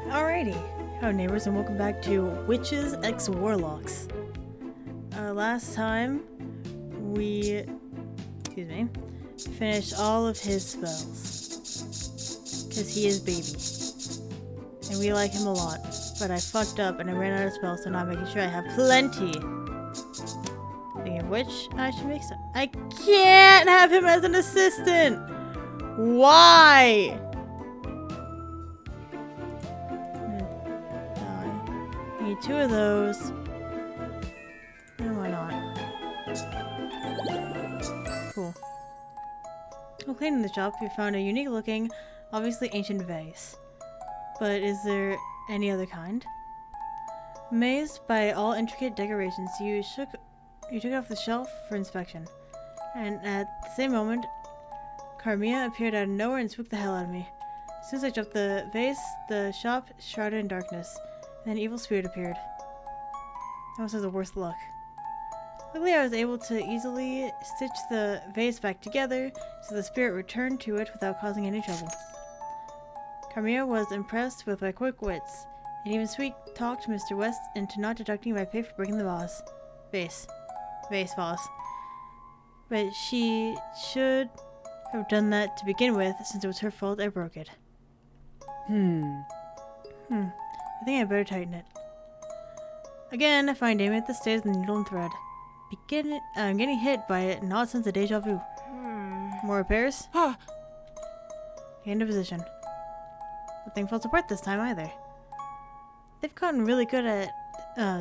Alrighty, hello neighbors and welcome back to Witches X Warlocks. Last time we, finished all of his spells. Because he is baby. And we like him a lot. But I fucked up and I ran out of spells, so now I'm making sure I have plenty. Speaking of which, I should make some. I can't have him as an assistant! Why? Need 2 of those. And why not? Cool. While cleaning the shop, we found a unique looking, obviously ancient vase. But is there any other kind? Amazed by all intricate decorations, you took it off the shelf for inspection. And at the same moment, Carmia appeared out of nowhere and spooked the hell out of me. As soon as I dropped the vase, the shop shrouded in darkness. And an evil spirit appeared. I must have the worst luck. Luckily, I was able to easily stitch the vase back together, so the spirit returned to it without causing any trouble. Carmia was impressed with my quick wits, and even sweet-talked Mr. West into not deducting my pay for breaking the vase. But she should have done that to begin with, since it was her fault I broke it. I think I better tighten it. Again, I find Damien at the stairs with the needle and thread. I'm getting hit by an odd sense of deja vu. More repairs? Into position. Nothing falls apart this time either. They've gotten really good at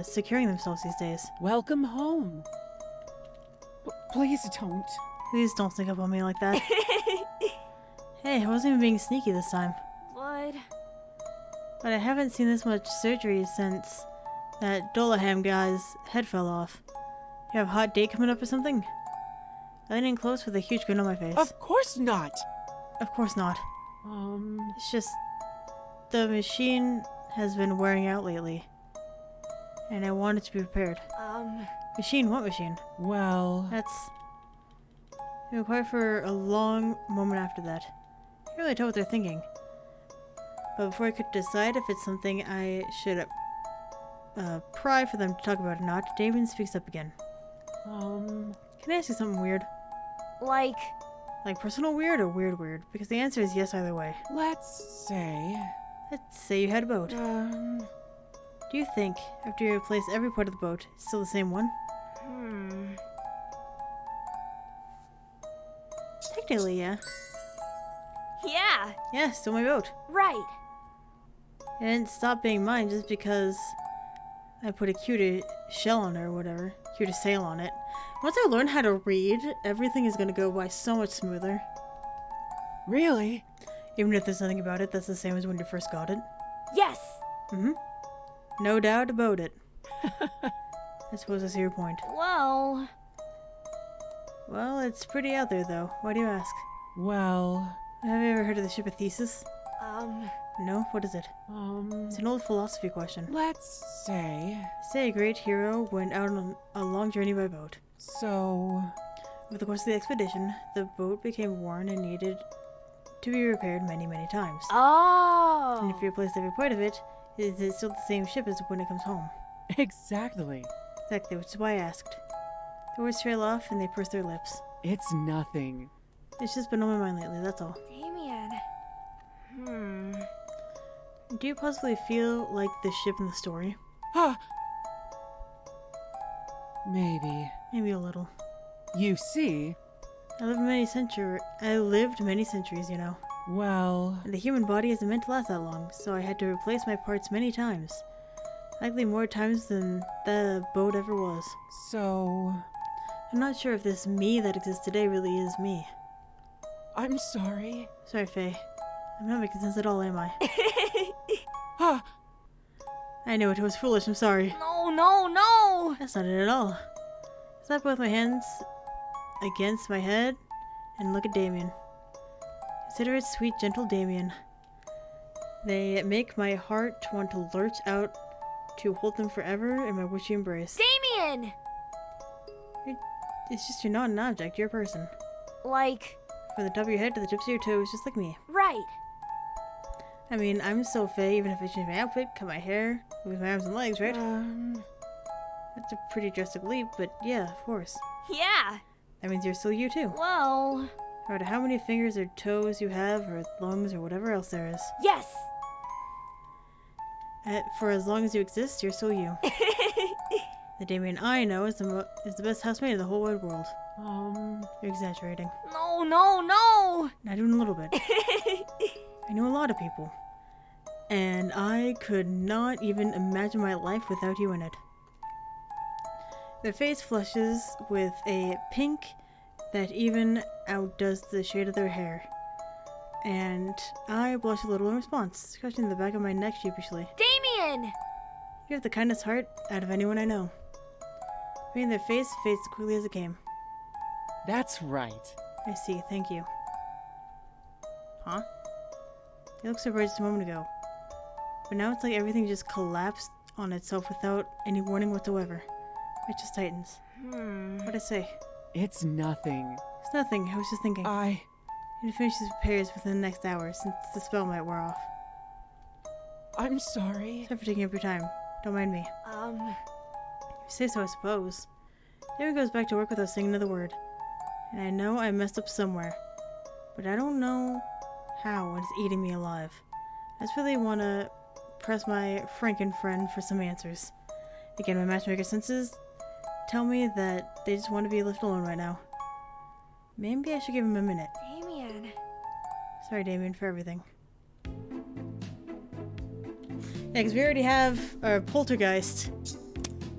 securing themselves these days. Welcome home. Please don't. Please don't sneak up on me like that. Hey, I wasn't even being sneaky this time. Blood. But I haven't seen this much surgery since that Dolaham guy's head fell off. You have a hot date coming up or something? I leaned in close with a huge grin on my face. Of course not. Of course not. It's just the machine has been wearing out lately. And I wanted to be prepared. Machine? What machine? Well... They were quiet for a long moment after that. I can't really tell what they're thinking. But before I could decide if it's something I should pry for them to talk about or not, Damien speaks up again. Can I ask you something weird? Like Personal weird or weird? Because the answer is yes either way. Let's say you had a boat. Do you think, after you replace every part of the boat, it's still the same one? Technically, yeah. Yeah. Yeah, still my boat. Right. It didn't stop being mine just because I put a cuter shell on it or whatever. Cuter sail on it. Once I learn how to read, everything is going to go by so much smoother. Really? Even if there's nothing about it that's the same as when you first got it. Yes. No doubt about it. I suppose I see your point. Well, it's pretty out there though. Why do you ask? Well... Have you ever heard of the ship of Theseus? No? What is it? It's an old philosophy question. Let's say A great hero went out on a long journey by boat. So... Over the course of the expedition, the boat became worn and needed to be repaired many, many times. Oh. And if you replace every part of it, is it still the same ship as when it comes home? Exactly. Exactly, which is why I asked. The words trail off and they purse their lips. It's nothing. It's just been on my mind lately, that's all. Damien. Do you possibly feel like the ship in the story? Maybe. Maybe a little. You see? I lived many centuries, you know. Well... And the human body isn't meant to last that long, so I had to replace my parts many times. Likely more times than the boat ever was. So... I'm not sure if this me that exists today really is me. I'm sorry. Sorry, Faye. I'm not making sense at all, am I? I knew it was foolish, I'm sorry. No. That's not it at all. Slap both my hands against my head and look at Damien. Consider it sweet, gentle Damien. They make my heart want to lurch out to hold them forever in my wishy embrace. Damien! It's just you're not an object, you're a person. Like... From the top of your head to the tips of your toes, just like me. Right. I mean, I'm still Faye, even if I change my outfit, cut my hair, lose my arms and legs, right? That's a pretty drastic leap, but yeah, of course. Yeah. That means you're still you too. Well. No matter how many fingers or toes you have, or lungs, or whatever else there is. Yes. For as long as you exist, you're still you. The Damien I know is the best housemaid in the whole wide world. You're exaggerating. No, no, no. Not even a little bit. I know a lot of people. And I could not even imagine my life without you in it. Their face flushes with a pink that even outdoes the shade of their hair. And I blush a little in response, scratching the back of my neck sheepishly. Damien! You have the kindest heart out of anyone I know. Making their face fades as quickly as it came. That's right. I see, thank you. Huh? It looked so bright just a moment ago. But now it's like everything just collapsed on itself without any warning whatsoever. It just tightens. What'd I say? It's nothing. It's nothing, I was just thinking. I need to finish these repairs within the next hour, since the spell might wear off. I'm sorry. Sorry for taking up your time. Don't mind me. If you say so, I suppose. David goes back to work without saying another word. And I know I messed up somewhere. But I don't know how, and it's eating me alive. I just really want to press my Franken friend for some answers. Again, my matchmaker senses tell me that they just want to be left alone right now. Maybe I should give him a minute. Damien. Sorry, Damien, for everything. Yeah, because we already have our poltergeist.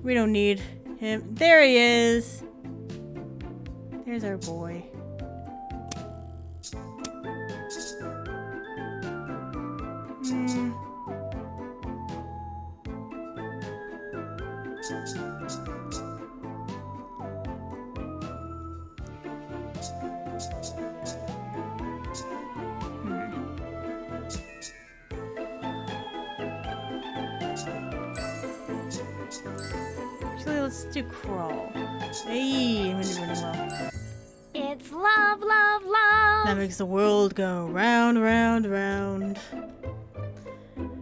We don't need him. There he is! There's our boy. Actually, let's do crawl. Hey, I'm doing really well. It's love, love, love. That makes the world go round, round, round.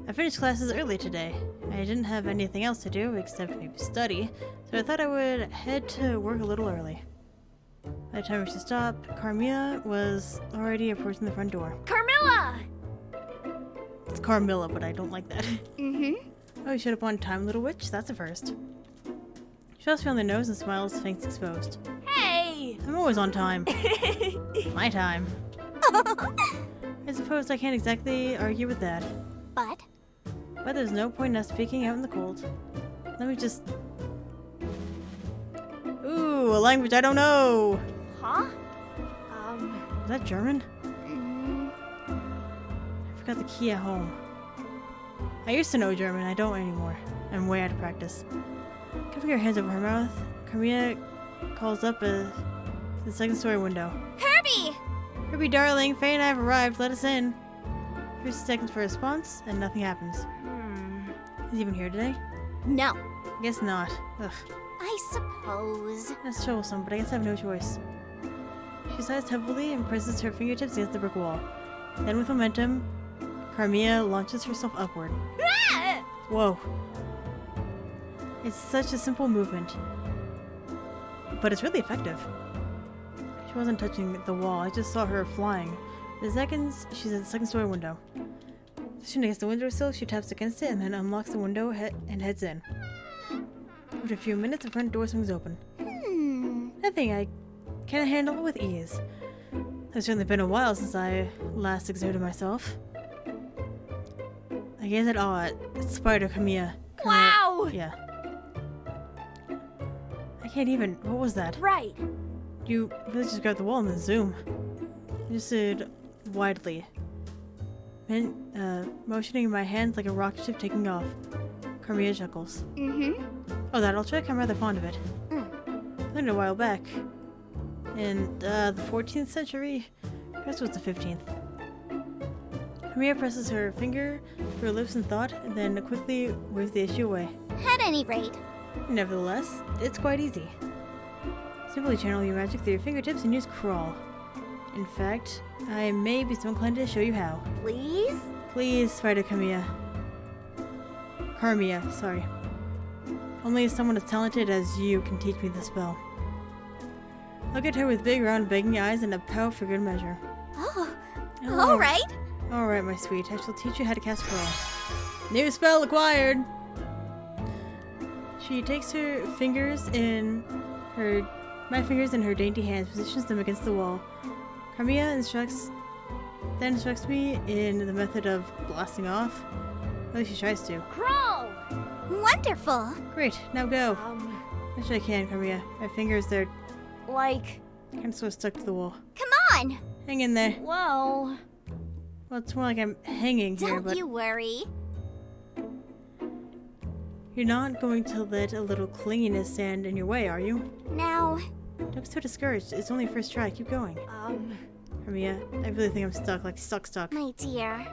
I finished classes early today. I didn't have anything else to do except maybe study, so I thought I would head to work a little early. By the time we should stop, Carmilla was already approaching the front door. Carmilla! It's Carmilla, but I don't like that. Mm-hmm. Oh, you showed up on time, little witch? That's a first. She shoves me on the nose and smiles, fangs exposed. Hey! I'm always on time. My time. I suppose I can't exactly argue with that. But There's no point in us speaking out in the cold. Let me just... Ooh, a language I don't know! Huh? Was that German? I forgot the key at home. I used to know German, I don't anymore. I'm way out of practice. Covering her hands over her mouth, Carmilla calls up to the second-story window. Herbie! Herbie, darling, Faye and I have arrived. Let us in. 30 seconds for a response, and nothing happens. Is he even here today? No. I guess not. Ugh. I suppose. That's troublesome, but I guess I have no choice. She sighs heavily and presses her fingertips against the brick wall. Then, with momentum, Carmilla launches herself upward. Ah! Whoa. It's such a simple movement. But it's really effective. She wasn't touching the wall, I just saw her flying. In seconds, she's at the second-story window. Pushing against the windowsill, she taps against it and then unlocks the window and heads in. After a few minutes, the front door swings open. Nothing, I can handle it with ease. It's certainly been a while since I last exerted myself. I gaze at awe at Spider Camilla. Wow! Yeah. I can't even. What was that? Right. You really just grabbed the wall and then zoom. You stood widely, motioning my hands like a rocket ship taking off. Carmilla chuckles. Oh, that old trick? I'm rather fond of it. Learned a while back. In the 14th century? Perhaps it was the 15th. Carmilla presses her finger to her lips in thought, and then quickly waves the issue away. At any rate. Nevertheless, it's quite easy. Simply channel your magic through your fingertips and use crawl. In fact, I may be so inclined to show you how. Please? Please, Spider Carmia, sorry. Only someone as talented as you can teach me the spell. Look at her with big, round, begging eyes and a pout for good measure. Oh, Oh. all right. Alright, my sweet. I shall teach you how to cast spell. New spell acquired! She takes her fingers in my fingers in her dainty hands, positions them against the wall. Carmia instructs me in the method of blasting off. At least she tries to. Crawl. Wonderful. Great, now go. Actually, I can, Carmia. My fingers, they're Like, kind of sort of stuck to the wall. come on. Hang in there. Well, Well, it's more like I'm hanging here, don't but you worry. you're not going to let a little clinginess stand in your way, are you? Now, Don't be so discouraged. It's only first try. Keep going. Carmia, I really think I'm stuck, like stuck. my dear.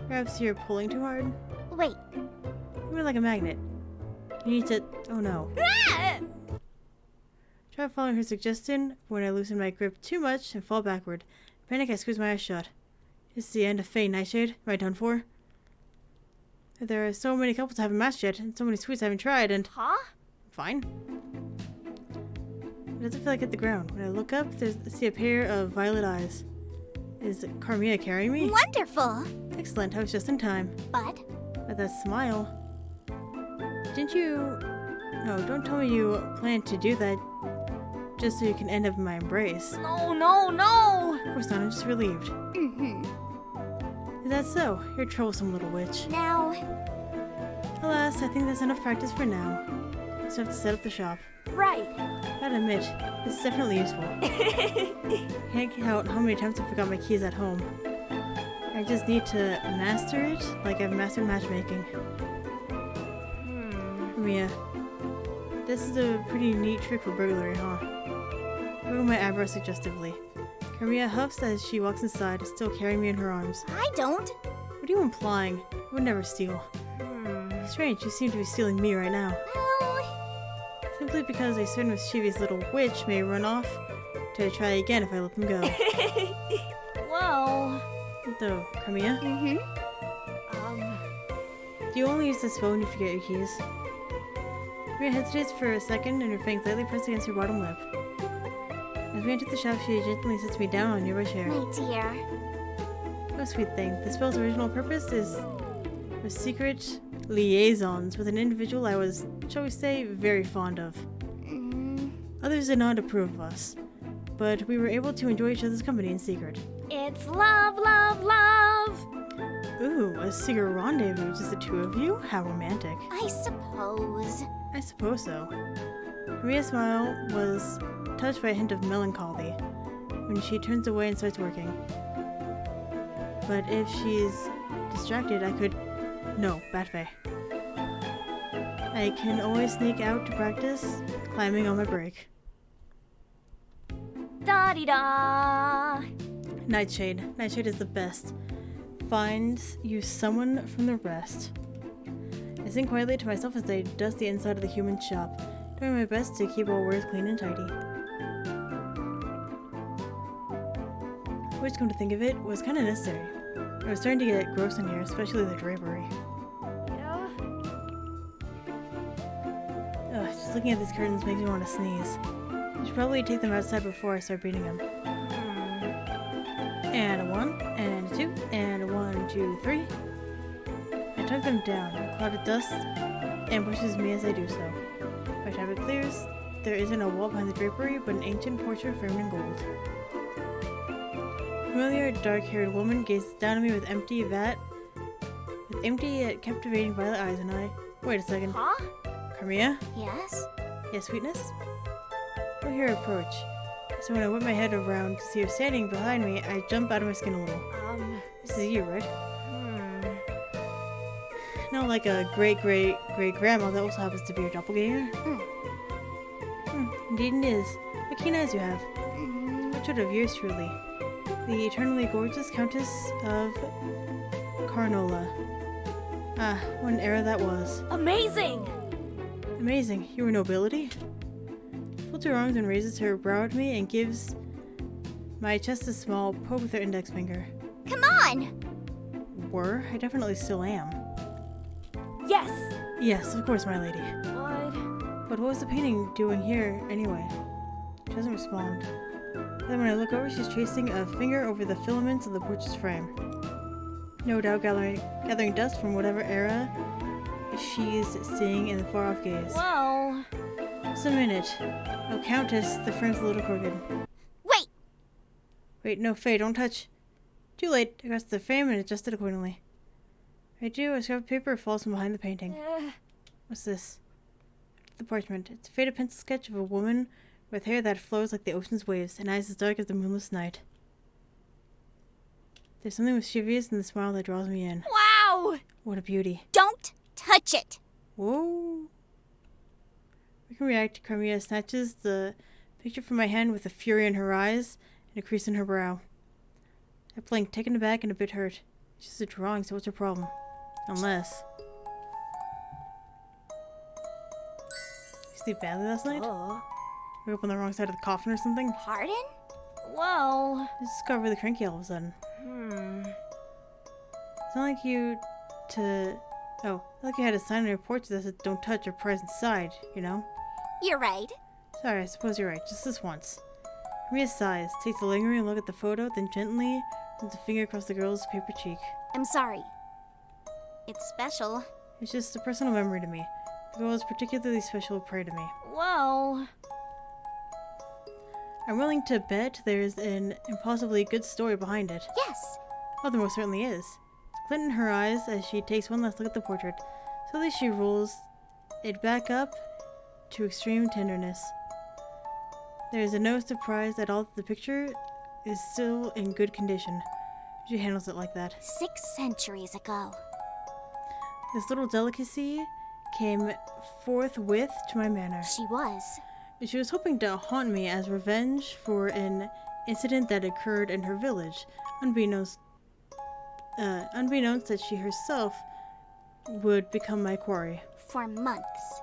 Perhaps you're pulling too hard? Wait. You're like a magnet. You need to... Oh no. Ah! Try following her suggestion. When I loosen my grip too much and fall backward. Panic, I squeeze my eyes shut. It's the end of Fate, Nightshade. Am I done for? There are so many couples I haven't matched yet, and so many sweets I haven't tried, and... Huh? Fine. It doesn't feel like hit the ground. When I look up, I see a pair of violet eyes. Is Carmia carrying me? Wonderful. Excellent, I was just in time. But, But that smile... Didn't you... No, don't tell me you plan to do that just so you can end up in my embrace. no. Of course not, I'm just relieved. Mm-hmm. Is that so? You're a troublesome little witch. Now, Alas, I think that's enough practice for now. Just have to set up the shop. right. Gotta admit, this is definitely useful. Can't count how many times I forgot my keys at home. I just need to master it like I've mastered matchmaking. Mia, this is a pretty neat trick for burglary, huh? I wiggle my eyebrows suggestively. Carmia huffs as she walks inside, still carrying me in her arms. I don't. What are you implying? I would never steal. Strange, you seem to be stealing me right now. Well, Simply because a certain mischievous little witch may run off to try again if I let them go. well. Though, Carmia, Mm-hmm. do you only use this phone when you forget your keys? Carmia hesitates for a second and her fangs lightly press against her bottom lip. As we enter the shop, she gently sits me down on a nearby chair. My dear. Oh, sweet thing. The spell's original purpose is for secret liaisons with an individual I was, shall we say, very fond of. Others did not approve of us, but we were able to enjoy each other's company in secret. It's love. Ooh, a secret rendezvous, just the two of you? How romantic. I suppose. I suppose so. Maria's smile was touched by a hint of melancholy when she turns away and starts working. But if she's distracted, I could... No, bad fae. I can always sneak out to practice climbing on my break. Da-di-da. Nightshade. Nightshade is the best. Finds you someone from the rest. I sing quietly to myself as I dust the inside of the human shop, doing my best to keep all words clean and tidy. Which, come to think of it, was kind of necessary. I was starting to get gross in here, especially the drapery. Ugh, just looking at these curtains makes me want to sneeze. I should probably take them outside before I start beating them. And a 1, and a 2, and a 1, 2, 3. I tug them down. A cloud of dust ambushes me as I do so. By the time it clears, there isn't a wall behind the drapery, but an ancient portrait framed in gold. A familiar, dark-haired woman gazes down at me with empty yet captivating violet eyes, and I... Wait a second. Huh? Carmia? Yes? Yes, sweetness? I hear her approach. So when I whip my head around to see her standing behind me, I jump out of my skin a little. This is you, right? Not like a great-great-great-grandma that also happens to be your doppelganger. Indeed it is. What keen eyes you have. Portrait of yours truly. The eternally gorgeous Countess of Carnola. Ah, what an era that was. Amazing! Amazing. You were nobility? Folds her arms and raises her brow at me and gives my chest a small poke with her index finger. Come on! were. I definitely still am. Yes. Yes, of course, my lady. What? But what was the painting doing here, anyway? She doesn't respond. Then when I look over, she's tracing a finger over the filaments of the portrait's frame. No doubt gathering dust from whatever era she's seeing in the far-off gaze. Whoa. Just a minute. Oh, Countess, the frame's a little crooked. Wait. Wait, no, Faye, don't touch. Too late. I grasped the frame and adjusted accordingly. I do. A scrap of paper falls from behind the painting. What's this? The parchment. It's a faded pencil sketch of a woman with hair that flows like the ocean's waves and eyes as dark as the moonless night. There's something mischievous in the smile that draws me in. Wow. What a beauty. Don't touch it. Whoa. We can react. Carmilla snatches the picture from my hand with a fury in her eyes and a crease in her brow. I blinked, taken aback and a bit hurt. It's just a drawing, so what's her problem? Unless... You sleep badly last night? Oh. Wake up on the wrong side of the coffin or something? Pardon? Whoa. This just got really cranky all of a sudden. It's not like you not like you had a sign on your porch that said don't touch or prise inside, you know? You're right. Sorry, I suppose you're right. Just this once. Maria sighs, takes a lingering look at the photo, then gently runs a finger across the girl's paper cheek. I'm sorry. It's special. It's just a personal memory to me. The girl is particularly special a prey to me. Whoa. I'm willing to bet there's an impossibly good story behind it. Yes. Oh, there most certainly is. Glint in her eyes as she takes one last look at the portrait. Slowly she rolls it back up to extreme tenderness. There is no surprise at all that the picture is still in good condition. She handles it like that. 6 centuries ago. This little delicacy came forthwith to my manor. She was. She was hoping to haunt me as revenge for an incident that occurred in her village, unbeknownst that she herself would become my quarry. For months.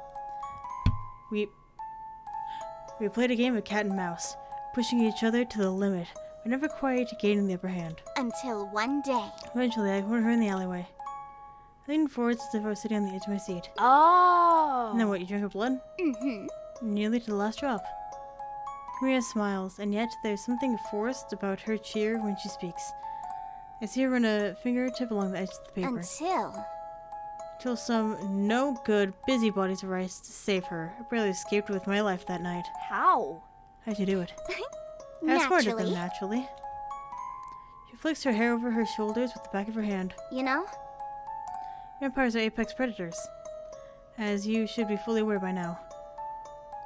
We played a game of cat and mouse, pushing each other to the limit, but never quite gaining the upper hand. Until one day. Eventually, I caught her in the alleyway. I leaned forward as if I was sitting on the edge of my seat. Oh. And then what, you drank her blood? Mm-hmm. Nearly to the last drop. Maria smiles, and yet there's something forced about her cheer when she speaks. I see her run a fingertip along the edge of the paper. Until some no-good busybodies arise to save her. I barely escaped with my life that night. How? How'd you do it? I escorted them, Naturally. naturally. She flicks her hair over her shoulders with the back of her hand. You know? Vampires are apex predators, as you should be fully aware by now.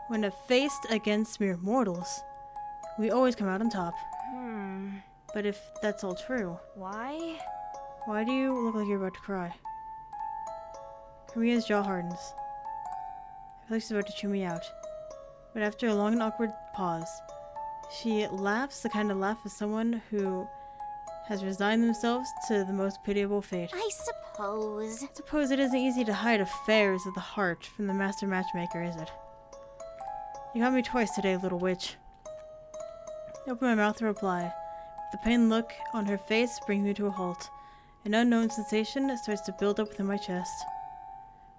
When faced against mere mortals, we always come out on top. But if that's all true, Why? why do you look like you're about to cry? Carmilla's jaw hardens. I feel like she's about to chew me out. But after a long and awkward pause, she laughs the kind of laugh of someone who has resigned themselves to the most pitiable fate. I suppose. I suppose it isn't easy to hide affairs of the heart from the master matchmaker, is it? You got me twice today, little witch. I open my mouth to reply. The pained look on her face brings me to a halt. An unknown sensation starts to build up within my chest.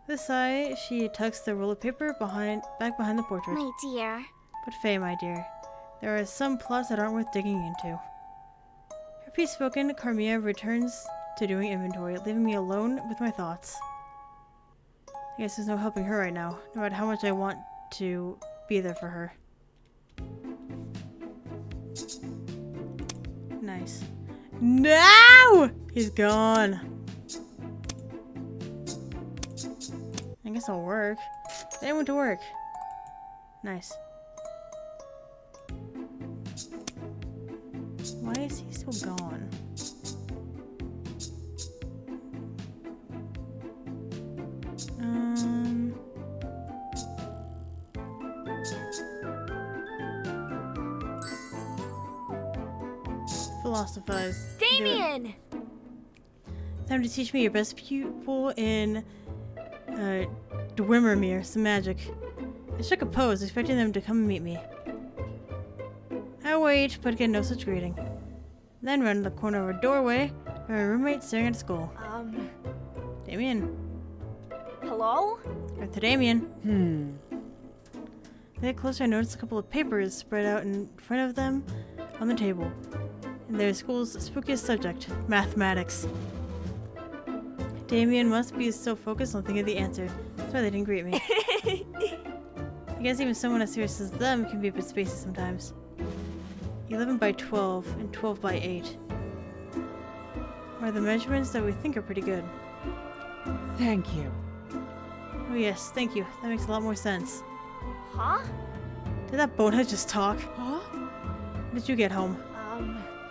With a sigh, she tucks the roll of paper back behind the portrait. My dear. But Faye, my dear, there are some plots that aren't worth digging into. Her piece spoken, Carmilla returns to doing inventory, leaving me alone with my thoughts. I guess there's no helping her right now, no matter how much I want to be there for her. Nice. No! He's gone. I guess I'll work. Then I went to work. Nice. Why is he still gone? Philosophize. Damien! Time to teach me your best pupil in Dwemermere, some magic. I struck a pose, expecting them to come and meet me. I wait, but get no such greeting. Then round the corner of a doorway, my roommate staring at a skull. Damien. Hello? Arthur Damien. As I get closer, I notice a couple of papers spread out in front of them on the table. And their school's spookiest subject, mathematics. Damien must be so focused on thinking of the answer. That's why they didn't greet me. I guess even someone as serious as them can be a bit spacey sometimes. 11 by 12 and 12 by 8 are the measurements that we think are pretty good. Thank you. Oh yes, thank you. That makes a lot more sense. Huh? Did that bonehead just talk? Huh? When did you get home?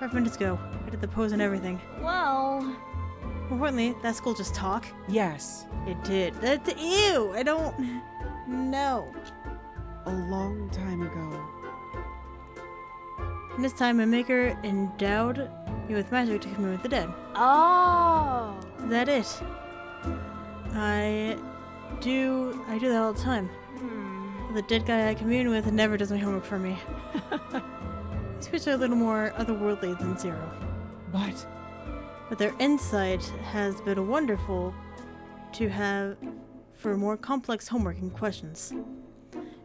5 minutes ago. I did the pose and everything. Well... More importantly, that school just talk? Yes. It did. That's ew! I don't... know. A long time ago. And this time, my maker endowed me with magic to commune with the dead. Oh! Is that it? I do that all the time. The dead guy I commune with never does my homework for me. These spirits are a little more otherworldly than Zero. But their insight has been wonderful to have for more complex homework and questions.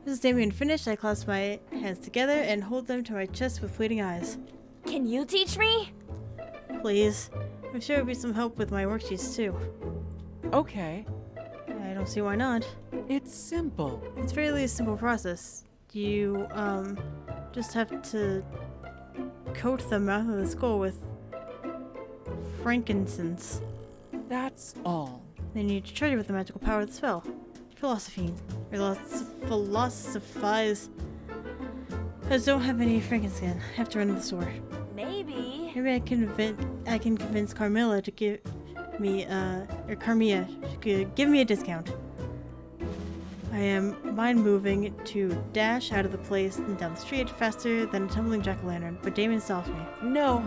This is Damien finished. I clasp my hands together and hold them to my chest with pleading eyes. Can you teach me? Please. I'm sure it would be some help with my worksheets too. Okay. I don't see why not. It's simple. It's fairly a simple process. You, just have to coat the mouth of the skull with frankincense. That's all. Then you charge it with the magical power of the spell. Philosophize. I just don't have any frankincense. I have to run to the store. Maybe. Maybe I can convince Carmilla to give me, or Carmilla to give me a discount. I am mind-moving to dash out of the place and down the street faster than a tumbling jack-o'-lantern, but Damien stops me. No.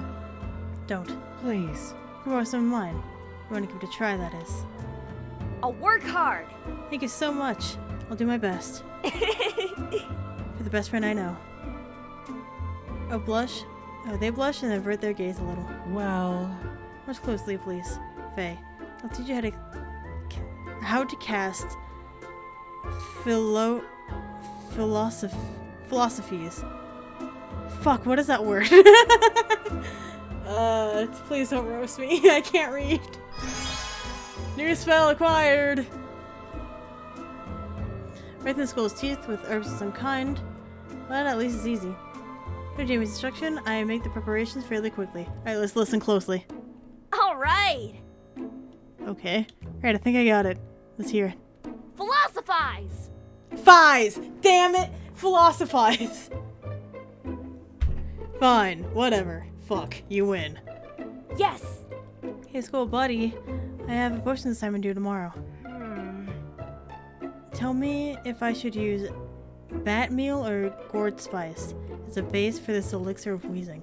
Don't. Please. You borrow some of mine. You want to give it a try, that is. I'll work hard. Thank you so much. I'll do my best. For the best friend I know. They blush and avert their gaze a little. Well... Watch closely, please. Faye, I'll teach you how to cast philosophies. Fuck, what is that word? Please don't roast me. I can't read. New spell acquired. Right in the skull's teeth with herbs of some kind, but at least it's easy. Under Jamie's instruction, I make the preparations fairly quickly. Alright, let's listen closely. Alright. Okay. Alright, I think I got it. Let's hear it. Philosophize. Phize! Damn it! Philosophize! Fine, whatever. Fuck, you win. Yes. Hey, school buddy. I have a potion assignment due tomorrow. Tell me if I should use bat meal or gourd spice as a base for this elixir of wheezing.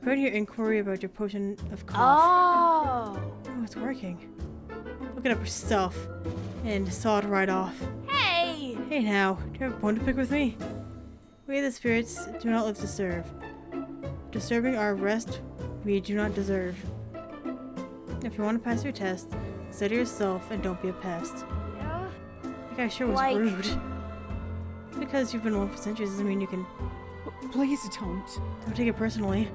According to your inquiry about your potion of cough. Oh, it's working. Look at up her stuff and saw it right off. Hey! Hey now, do you have a bone to pick with me? We the spirits do not live to serve. Disturbing our rest we do not deserve. If you want to pass your test, study yourself and don't be a pest. Yeah? That guy sure was rude. Because you've been alone for centuries doesn't mean you can... Please don't. Don't take it personally.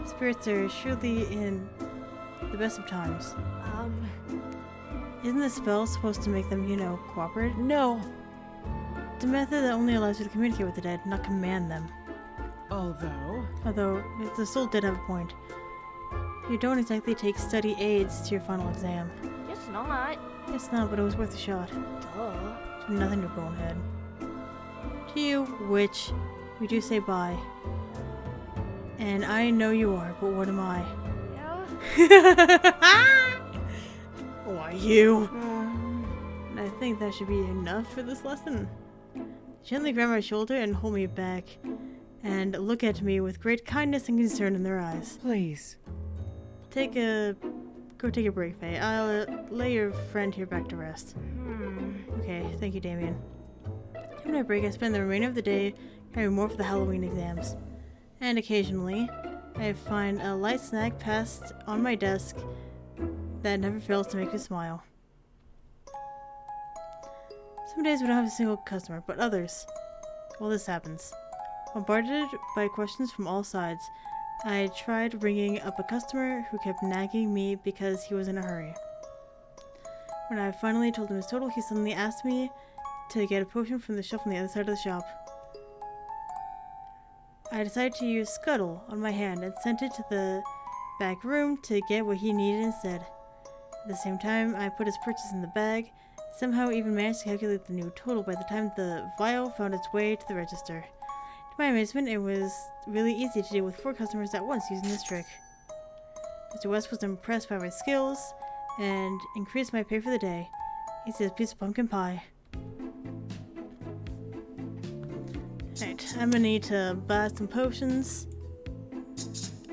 Spirits are surely in the best of times. Isn't the spell supposed to make them, cooperate? No. It's a method that only allows you to communicate with the dead, not command them. Although, the soul did have a point. You don't exactly take study aids to your final exam. Guess not. Guess not, but it was worth a shot. Duh. It's nothing to bonehead. To you, witch, we do say bye. And I know you are, but what am I? Yeah? Why, you? And I think that should be enough for this lesson. Gently grab my shoulder and hold me back, and look at me with great kindness and concern in their eyes. Please. Go take a break, Faye. I'll lay your friend here back to rest. Okay, thank you, Damien. During my break, I spend the remainder of the day preparing more for the Halloween exams. And occasionally, I find a light snack passed on my desk that never fails to make me smile. Some days we don't have a single customer, but others, well, this happens. Bombarded by questions from all sides, I tried ringing up a customer who kept nagging me because he was in a hurry. When I finally told him his total, he suddenly asked me to get a potion from the shelf on the other side of the shop. I decided to use Scuttle on my hand and sent it to the back room to get what he needed instead. At the same time, I put his purchase in the bag, somehow even managed to calculate the new total by the time the vial found its way to the register. To my amazement, it was really easy to deal with 4 customers at once using this trick. Mr. West was impressed by my skills and increased my pay for the day. Easy as a piece of pumpkin pie. Alright, I'm gonna need to buy some potions.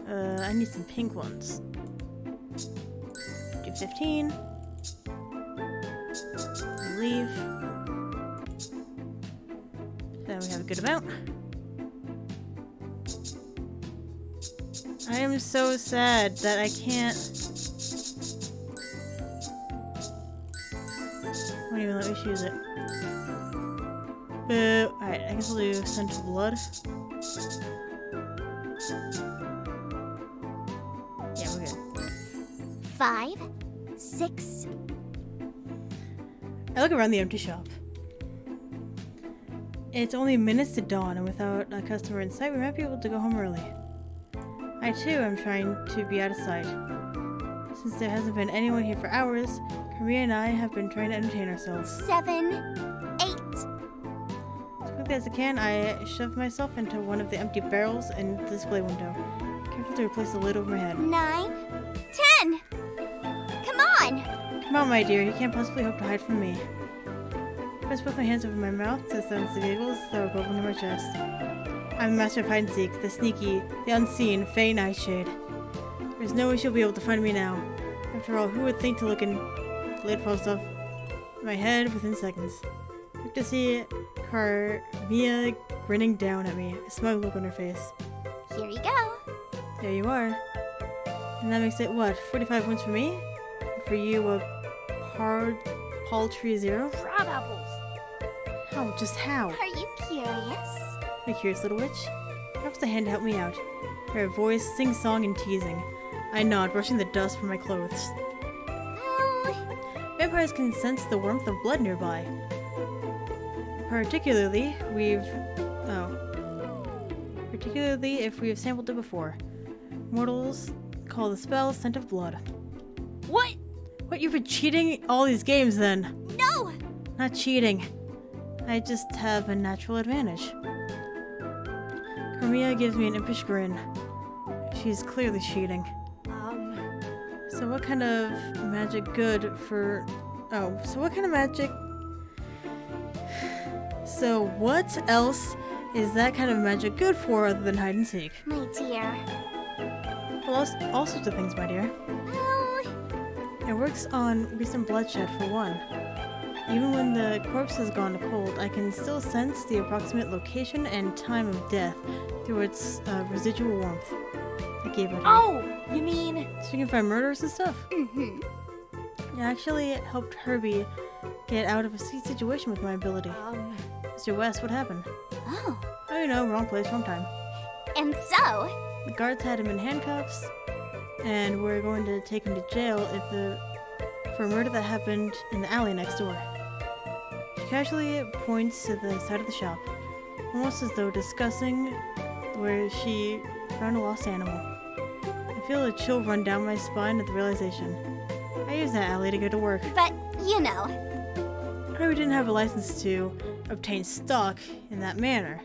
I need some pink ones. Do 15. Leave. So we have a good amount. I am so sad that I can't. Won't even let me choose it. Boo. Alright, I guess we'll do Scent of Blood. Yeah, we're good. 5, 6. I look around the empty shop. It's only minutes to dawn, and without a customer in sight, we might be able to go home early. I too am trying to be out of sight. Since there hasn't been anyone here for hours, Maria and I have been trying to entertain ourselves. 7, 8. As quickly as I can, I shove myself into one of the empty barrels in the display window, careful to replace the lid over my head. 9, 10. Come on! Come on, my dear, you can't possibly hope to hide from me. I press both my hands over my mouth to silence the giggles that are bubbling in my chest. I'm the master of hide and seek, the sneaky, the unseen, Faye Nightshade. There's no way she'll be able to find me now. After all, who would think to look in the lid falls off my head within seconds? Quick to see Carmia grinning down at me, a smug look on her face. Here you go. There you are. And that makes it, what, 45 points for me? And for you, a paltry 0? Crab apples. How? Just how? Are you curious? My curious little witch. Perhaps a hand to help me out. Her voice, sing-song, and teasing. I nod, brushing the dust from my clothes. Oh, Vampires can sense the warmth of blood nearby. Particularly if we've sampled it before. Mortals call the spell Scent of Blood. What? What, you've been cheating all these games then? no! Not cheating. I just have a natural advantage. Carmia gives me an impish grin. She's clearly cheating. So what kind of magic good for... Oh, so what kind of magic... So what else is that kind of magic good for other than hide and seek? My dear. Well, all sorts of things, my dear. Oh, It works on recent bloodshed, for one. Even when the corpse has gone cold, I can still sense the approximate location and time of death through its residual warmth. I gave it her. Oh, you mean? So you can find murderers and stuff. mm-hmm. It actually helped Herbie get out of a sticky situation with my ability. Mr. West, what happened? Oh, Oh, you know, wrong place, wrong time. and so, The guards had him in handcuffs, and we're going to take him to jail for a murder that happened in the alley next door. She casually points to the side of the shop, almost as though discussing where she found a lost animal. I feel a chill run down my spine at the realization. I use that alley to go to work. but, you know. Herbie didn't have a license to obtain stock in that manner,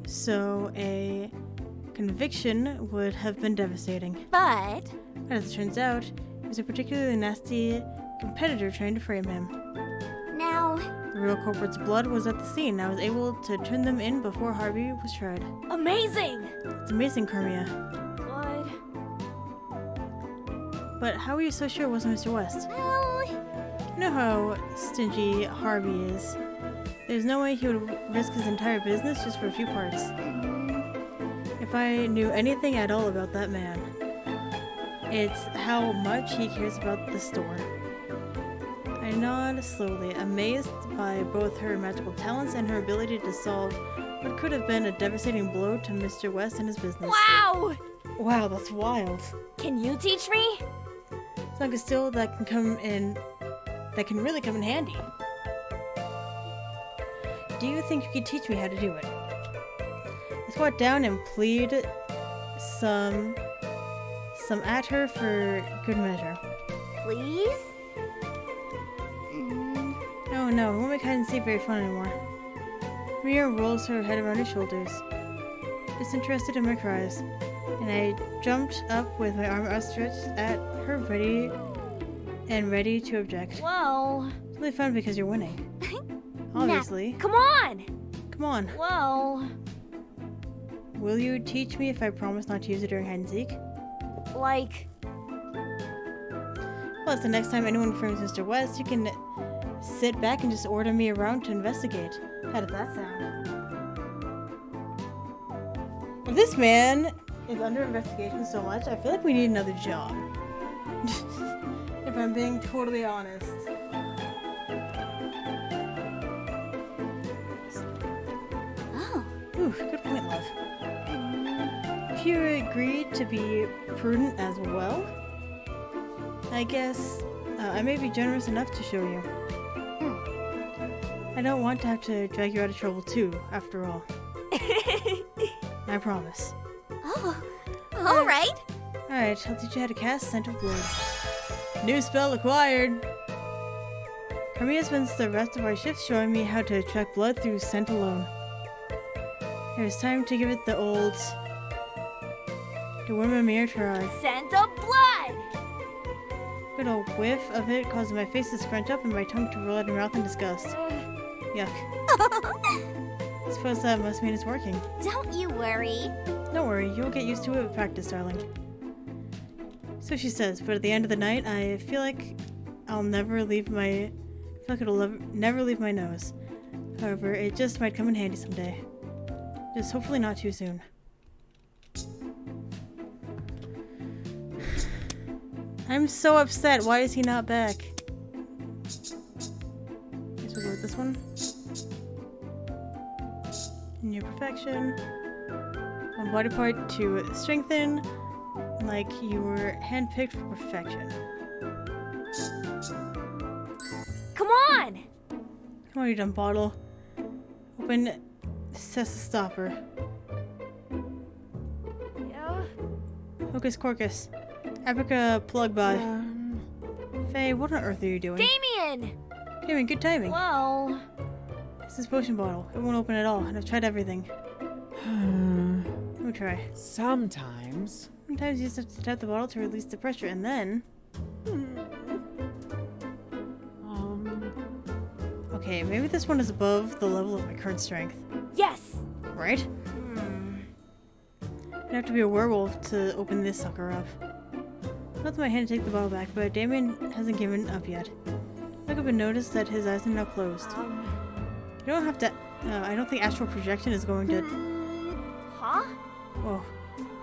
so a conviction would have been devastating. But, As it turns out, he was a particularly nasty competitor trying to frame him. now, The real culprit's blood was at the scene. I was able to turn them in before Harvey was tried. Amazing. It's amazing, Carmia. Blood. But how are you so sure it wasn't Mr. West? well, You know how stingy Harvey is. There's no way he would risk his entire business just for a few parts. If If I knew anything at all about that man, it's how much he cares about the store. I nod slowly, amazed by both her magical talents and her ability to solve what could have been a devastating blow to Mr. West and his business. Wow! Wow, that's wild. Can you teach me? It's like a skill that can really come in handy. Do you think you could teach me how to do it? I squat down and plead some at her for good measure. Please? Oh no, it won't make hide and seek very fun anymore. Mia rolls her head around her shoulders, disinterested in my cries, and I jumped up with my arm outstretched at her, ready to object. Well... It's really fun because you're winning. Obviously. Come on! Come on. Well... Will you teach me if I promise not to use it during hide and seek? Like... Plus, the next time anyone frames Mr. West, you can sit back and just order me around to investigate. How does that sound? If this man is under investigation so much, I feel like we need another job. If I'm being totally honest. Oh. Ooh, good point, love. If you agree to be prudent as well, I guess I may be generous enough to show you. I don't want to have to drag you out of trouble too, after all. I promise. Oh. All right. Alright, I'll teach you how to cast Scent of Blood. New spell acquired! Carmia spends the rest of our shift showing me how to attract blood through scent alone. It is time to give it the old... Dwarmamere try. Scent of blood! Good old whiff of it causes my face to scrunch up and my tongue to roll out of my mouth in disgust. Yuck. I suppose that must mean it's working. Don't you worry. Don't worry, you'll get used to it with practice, darling. So she says, but at the end of the night, I feel like it'll never leave my nose. However, it just might come in handy someday. Just hopefully not too soon. I'm so upset. Why is he not back? Guess we'll go with this one. New perfection. One body part to strengthen, like you were handpicked for perfection. Come on! Come on, you dumb bottle. Open Cessa stopper. Yeah? Hocus Corcus. Aprica plug by. Faye, what on earth are you doing? Damien! Damien, good timing. Well... This is potion bottle. It won't open at all, and I've tried everything. Let me try. Sometimes. Sometimes you just have to tap the bottle to release the pressure, and then... Okay, maybe this one is above the level of my current strength. Yes! Right? I'd have to be a werewolf to open this sucker up. Not to my hand to take the bottle back, but Damien hasn't given up yet. Look up and notice that his eyes are now closed. You don't have to... I don't think astral projection is going to... Huh? Whoa.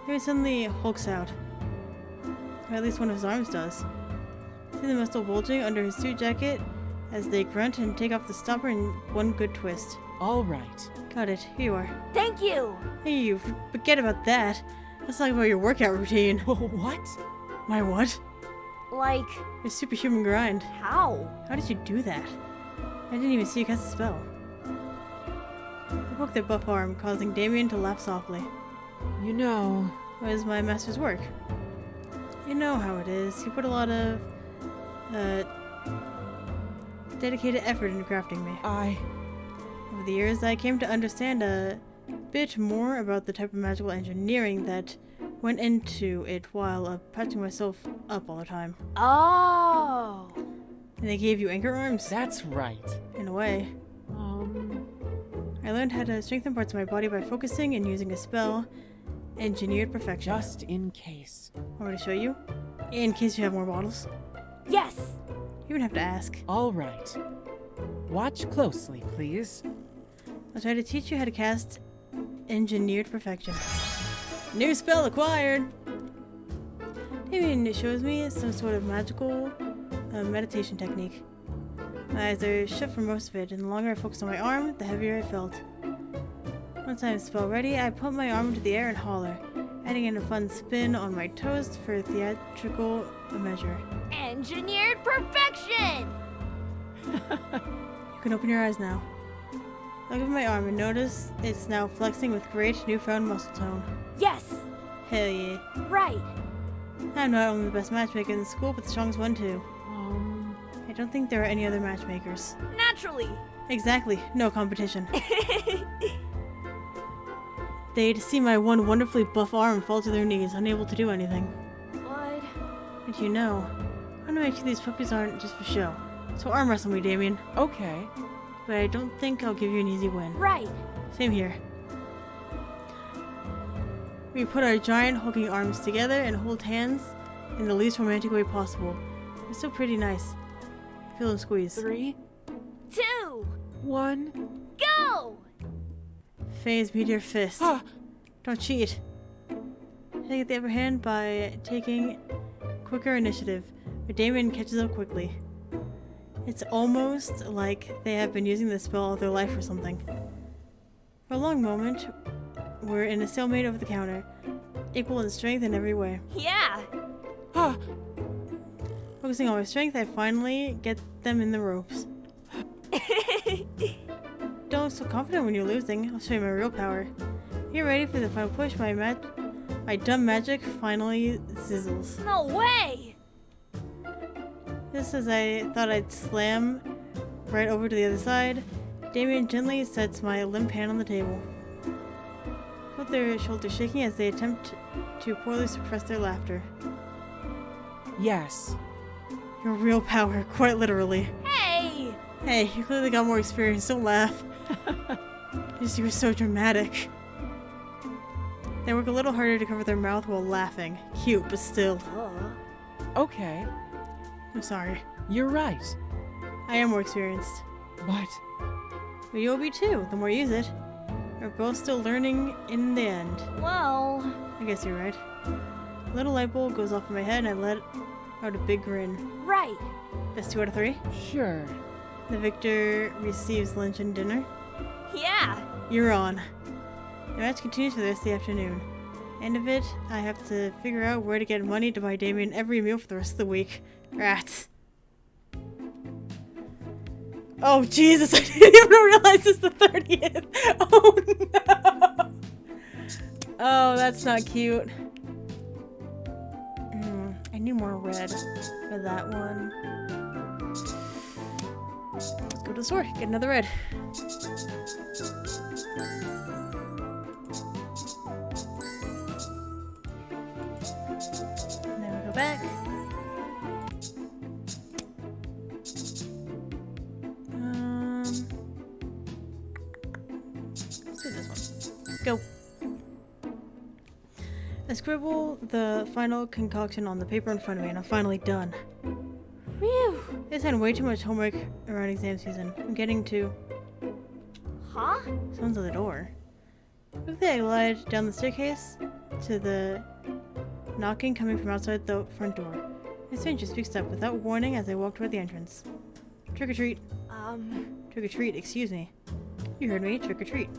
Here he suddenly hulks out. Or at least one of his arms does. See the muscle bulging under his suit jacket as they grunt and take off the stopper in one good twist. All right. Got it. Here you are. Thank you! Hey, you forget about that. Let's talk about your workout routine. What? My what? Like... Your superhuman grind. how? How did you do that? I didn't even see you cast a spell. I poked their buff arm, causing Damien to laugh softly. You know... What is my master's work? You know how it is. He put a lot of, dedicated effort into crafting me. Over the years, I came to understand a bit more about the type of magical engineering that went into it while patching myself up all the time. Oh! And they gave you anchor arms? That's right. In a way. I learned how to strengthen parts of my body by focusing and using a spell, Engineered Perfection. Just in case. Want me to show you? In case you have more bottles. Yes! You don't have to ask. All right. Watch closely, please. I'll try to teach you how to cast Engineered Perfection. New spell acquired! Damien shows me some sort of magical meditation technique. My eyes are shut for most of it, and the longer I focus on my arm, the heavier I felt. Once I'm spell ready, I put my arm into the air and holler, adding in a fun spin on my toes for theatrical measure. Engineered perfection! You can open your eyes now. Look at my arm and notice it's now flexing with great newfound muscle tone. Yes! Hell yeah. Right. I'm not only the best matchmaker in the school, but the strongest one too. I don't think there are any other matchmakers. Naturally. Exactly. No competition. They'd see my one wonderfully buff arm fall to their knees, unable to do anything. But... And you know, I want to make sure these puppies aren't just for show. So arm wrestle me, Damien. Okay. But I don't think I'll give you an easy win. Right. Same here. We put our giant hulking arms together and hold hands in the least romantic way possible. It's still pretty nice. Feel them squeeze. 3, 2, 1. go! Phase meteor fist. Ah! Don't cheat. I get the upper hand by taking quicker initiative, but Damien catches up quickly. It's almost like they have been using this spell all their life or something. For a long moment, we're in a stalemate over the counter, equal in strength in every way. Yeah. Ah! Focusing on my strength, I finally get them in the ropes. Don't so confident when you're losing. I'll show you my real power. Get ready for the final push. My dumb magic finally sizzles. No way! Just as I thought I'd slam right over to the other side, Damien gently sets my limp hand on the table. With their shoulders shaking as they attempt to poorly suppress their laughter. Yes. Your real power, quite literally. Hey! Hey, you clearly got more experience, don't laugh. Just you were so dramatic. They work a little harder to cover their mouth while laughing. Cute, but still. Okay. I'm sorry. You're right. I am more experienced. But But you'll be too, the more you use it. We're both still learning in the end. Well... I guess you're right. A little light bulb goes off in my head and I let out a big grin. Right. Best 2 out of 3? sure. The victor receives lunch and dinner. Yeah. You're on. The match continues for the rest of the afternoon. End of it, I have to figure out where to get money to buy Damien every meal for the rest of the week. Rats. Oh Jesus, I didn't even realize it's the 30th. Oh no. Oh, that's not cute. I need more red for that one. Let's go to the store, get another red. And then we go back. Let's do this one. Go. I scribble the final concoction on the paper in front of me, and I'm finally done. Phew. This had way too much homework around exam season. I'm getting to... Huh? Someone's at the door. Quickly, I glide down the staircase to the knocking coming from outside the front door. A stranger speaks up without warning as I walk toward the entrance. Trick or treat. Trick or treat, excuse me. You heard me, trick or treat.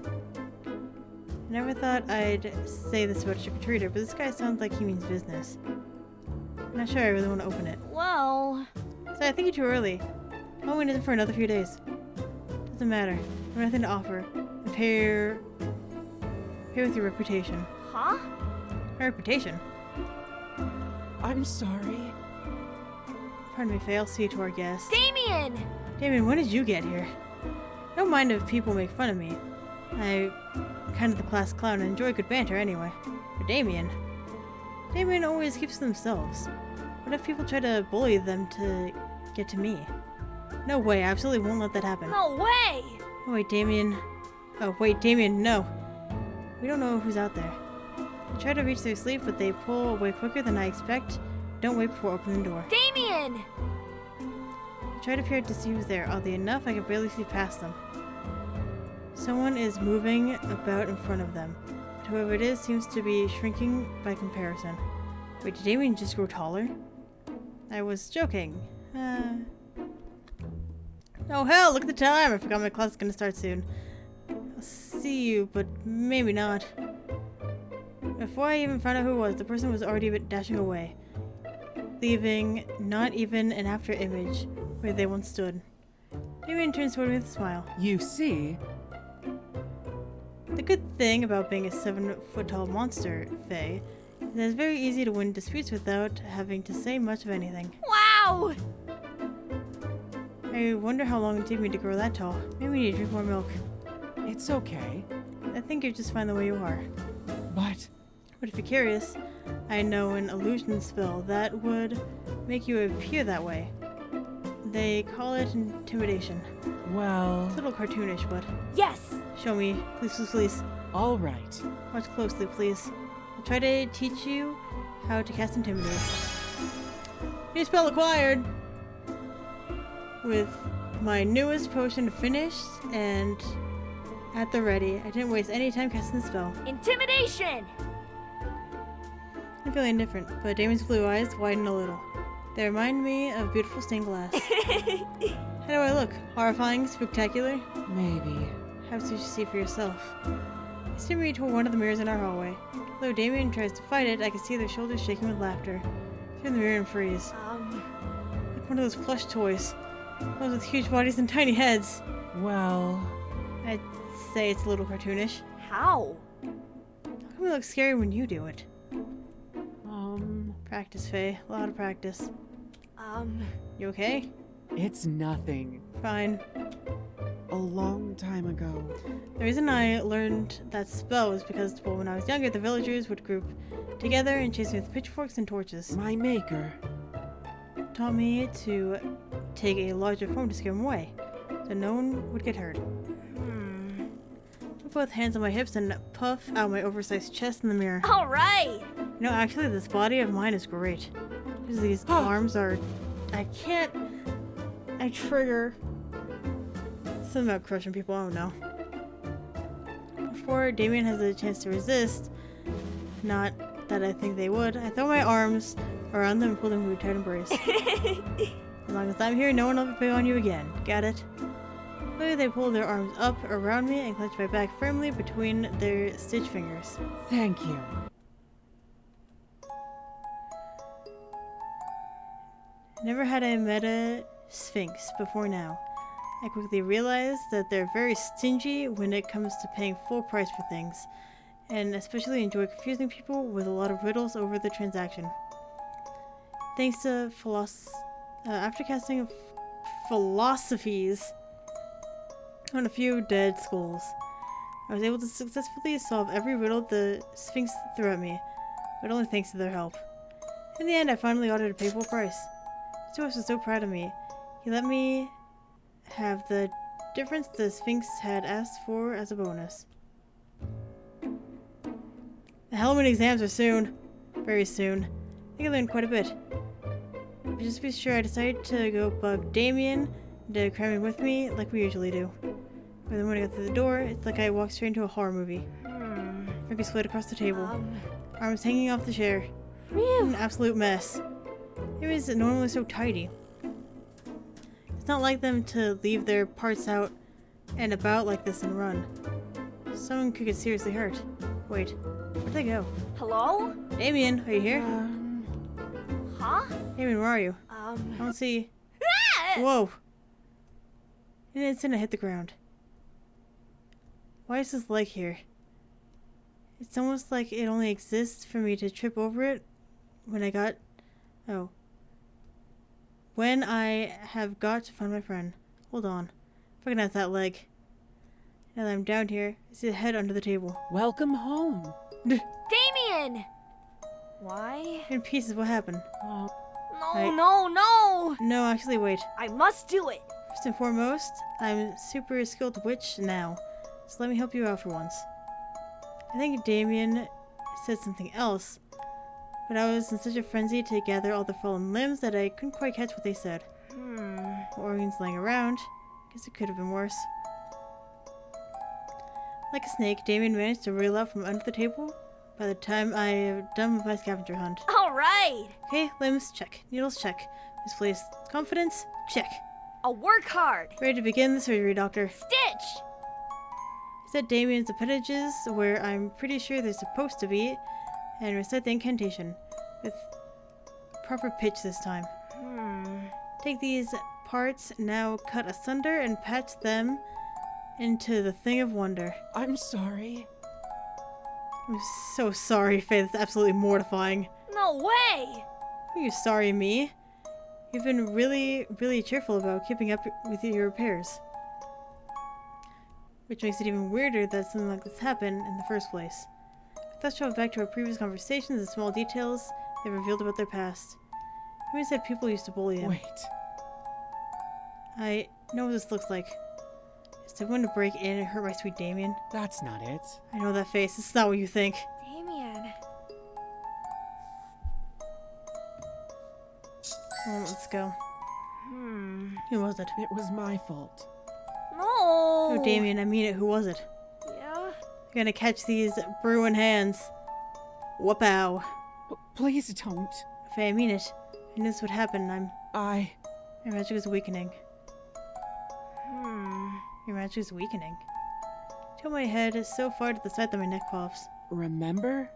I never thought I'd say this about a trick or treater, but this guy sounds like he means business. I'm not sure I really want to open it. Well... So I think you're too early. Halloween isn't for another few days. Doesn't matter. I have nothing to offer. And pay with your reputation. Huh? My reputation? I'm sorry. Pardon me, Faye. I'll see you to our guest. Damien! Damien, when did you get here? I don't mind if people make fun of me. I'm kind of the class clown and enjoy good banter anyway. But Damien always keeps to themselves. What if people try to bully them to get to me? No way, I absolutely won't let that happen. No way! Oh wait, Damien. Oh wait, Damien, no. We don't know who's out there. I try to reach their sleep, but they pull away quicker than I expect. Don't wait before opening the door. Damien! I try to peer to see who's there. Oddly enough, I can barely see past them. Someone is moving about in front of them. whoever it is seems to be shrinking by comparison. Wait, did Damien just grow taller? I was joking. Oh hell, look at the time! I forgot my class is gonna start soon. I'll see you, but maybe not. Before I even found out who it was, the person was already dashing away, leaving not even an after image where they once stood. Damien turns toward me with a smile. You see? The good thing about being a 7-foot-tall monster, Faye, is that it's very easy to win disputes without having to say much of anything. Wow! I wonder how long it took me to grow that tall. Maybe we need to drink more milk. It's okay. I think you're just fine the way you are. But But if you're curious, I know an illusion spell that would make you appear that way. They call it intimidation. well, It's a little cartoonish, but Yes! show me. Please, please, please. all right. Watch closely, please. I'll try to teach you how to cast Intimidate. New spell acquired! With my newest potion finished and at the ready, I didn't waste any time casting the spell. Intimidation! I'm feeling different, but Damien's blue eyes widen a little. They remind me of beautiful stained glass. How do I look? Horrifying? Spectacular? Maybe. How to see for yourself. I steer me toward one of the mirrors in our hallway. Though Damien tries to fight it, I can see their shoulders shaking with laughter. Turn the mirror and freeze. Like one of those plush toys. Those with huge bodies and tiny heads. Well, I'd say it's a little cartoonish. How? How come it looks scary when you do it? Practice, Faye. A lot of practice. You okay? it's nothing. Fine. A long time ago. The reason I learned that spell was because, well, when I was younger, the villagers would group together and chase me with pitchforks and torches. My maker. Taught me to take a larger form to scare them away, so no one would get hurt. Put both hands on my hips and puff out my oversized chest in the mirror. Alright! You know, actually, this body of mine is great. Because these arms are... I trigger... Something about crushing people, I don't know. Before Damien has a chance to resist, not that I think they would, I throw my arms around them and pull them into a tight embrace. As long as I'm here, no one will pick on you again. Got it? Slowly they pull their arms up around me and clench my back firmly between their stitch fingers. Thank you. Never had I met a sphinx before now. I quickly realized that they're very stingy when it comes to paying full price for things, and especially enjoy confusing people with a lot of riddles over the transaction. Thanks to after casting philosophies on a few dead skulls, I was able to successfully solve every riddle the Sphinx threw at me, but only thanks to their help. In the end, I finally ordered a pay full price. Stuart was so proud of me. He let me have the difference the Sphinx had asked for as a bonus. The Halloween exams are soon. Very soon. I can learn quite a bit. But just be sure I decided to go bug Damien into cramming with me like we usually do. But then when I got through the door, it's like I walked straight into a horror movie. Frankie slid across the table. Arms hanging off the chair. An absolute mess. It was normally so tidy. It's not like them to leave their parts out and about like this and run. Someone could get seriously hurt. Wait, where'd they go? Hello? Damien, are you here? Huh? Damien, where are you? I don't see... Whoa! In an instant I hit the ground. Why is this leg here? It's almost like it only exists for me to trip over it when I got... Oh. When I have got to find my friend. Hold on. Recognize that leg. Now that I'm down here, I see the head under the table. Welcome home. Damien! Why? In pieces, what happened? No, I- no! No, actually, wait. I must do it! First and foremost, I'm super skilled witch now, so let me help you out for once. I think Damien said something else, but I was in such a frenzy to gather all the fallen limbs that I couldn't quite catch what they said. Organs laying around. Guess it could have been worse. Like a snake, Damien managed to reel out from under the table by the time I am done with my scavenger hunt. All right. Okay, limbs, check. Needles, check. Misplaced confidence, check. I'll work hard. Ready to begin the surgery, doctor. Stitch. Set Damien's appendages where I'm pretty sure they're supposed to be, and recite the incantation with proper pitch this time. Take these parts, now cut asunder and patch them into the thing of wonder. I'm sorry. I'm so sorry, Faye. That's absolutely mortifying. No way. Are you sorry, me? You've been really, really cheerful about keeping up with your repairs. Which makes it even weirder that something like this happened in the first place. Let's travel back to our previous conversations and small details they revealed about their past. He said people used to bully him. Wait. I know what this looks like. Is everyone to break in and hurt my sweet Damien? That's not it. I know that face. This is not what you think. Damien. Well, let's go. Who was it? It was my fault. No. Oh, Damien, I mean it. Who was it? Yeah. You're gonna catch these Bruin hands. Whoop-ow. Please don't. Faye, I mean it. I knew this would happen. I... My magic is weakening. Your magic is weakening. Tilt my head so far to the side that my neck pops. Remember?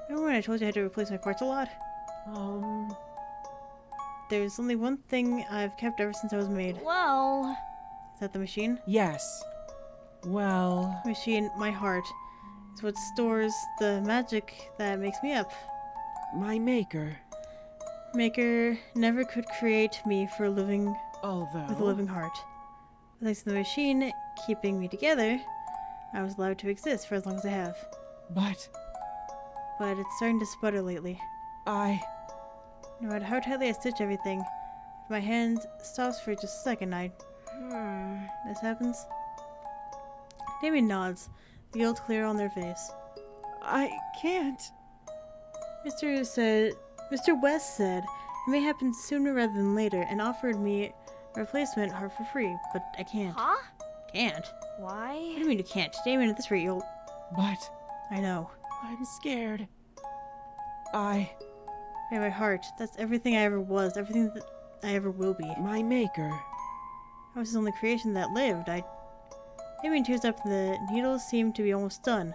Remember when I told you I had to replace my parts a lot? There's only one thing I've kept ever since I was made. Well. Is that the machine? Yes. Well... The machine, my heart, is what stores the magic that makes me up. My maker. Maker never could create me for a living Although... with a living heart. But thanks to the machine keeping me together, I was allowed to exist for as long as I have. But... But it's starting to sputter lately. No matter how tightly I stitch everything, if my hand stops for just a second, this happens. Damien nods, the guilt clear on their face. I can't. Mr. West said it may happen sooner rather than later and offered me a replacement heart for free, but I can't. Huh? Can't? What Why? do you mean you can't? Damien, at this rate, you'll... But... I know. I'm scared. Hey, my heart. That's everything I ever was, everything that I ever will be. My maker. I was his only creation that lived. Damien tears up and the needles seem to be almost done,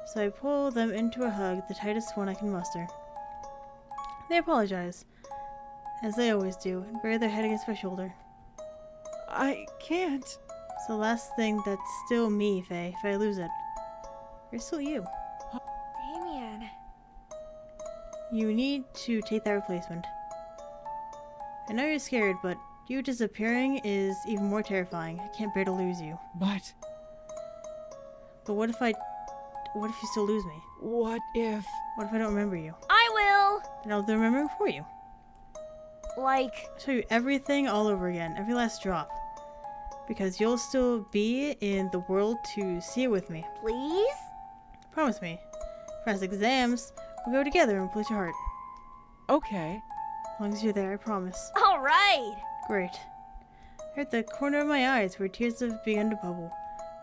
so I pull them into a hug, the tightest one I can muster. They apologize, as they always do, and bury their head against my shoulder. I can't. It's the last thing that's still me, Faye. If I lose it, you're still you. Damien. You need to take that replacement. I know you're scared, but you disappearing is even more terrifying. I can't bear to lose you. But... What if you still lose me? What if... What if I don't remember you? I will. Then I'll remember for you. Like... I'll show you everything all over again, every last drop. Because you'll still be in the world to see it with me. Please? Promise me. For us exams, we'll go together and replace your heart. Okay. As long as you're there, I promise. All right. Great. I at the corner of my eyes where tears have begun to bubble.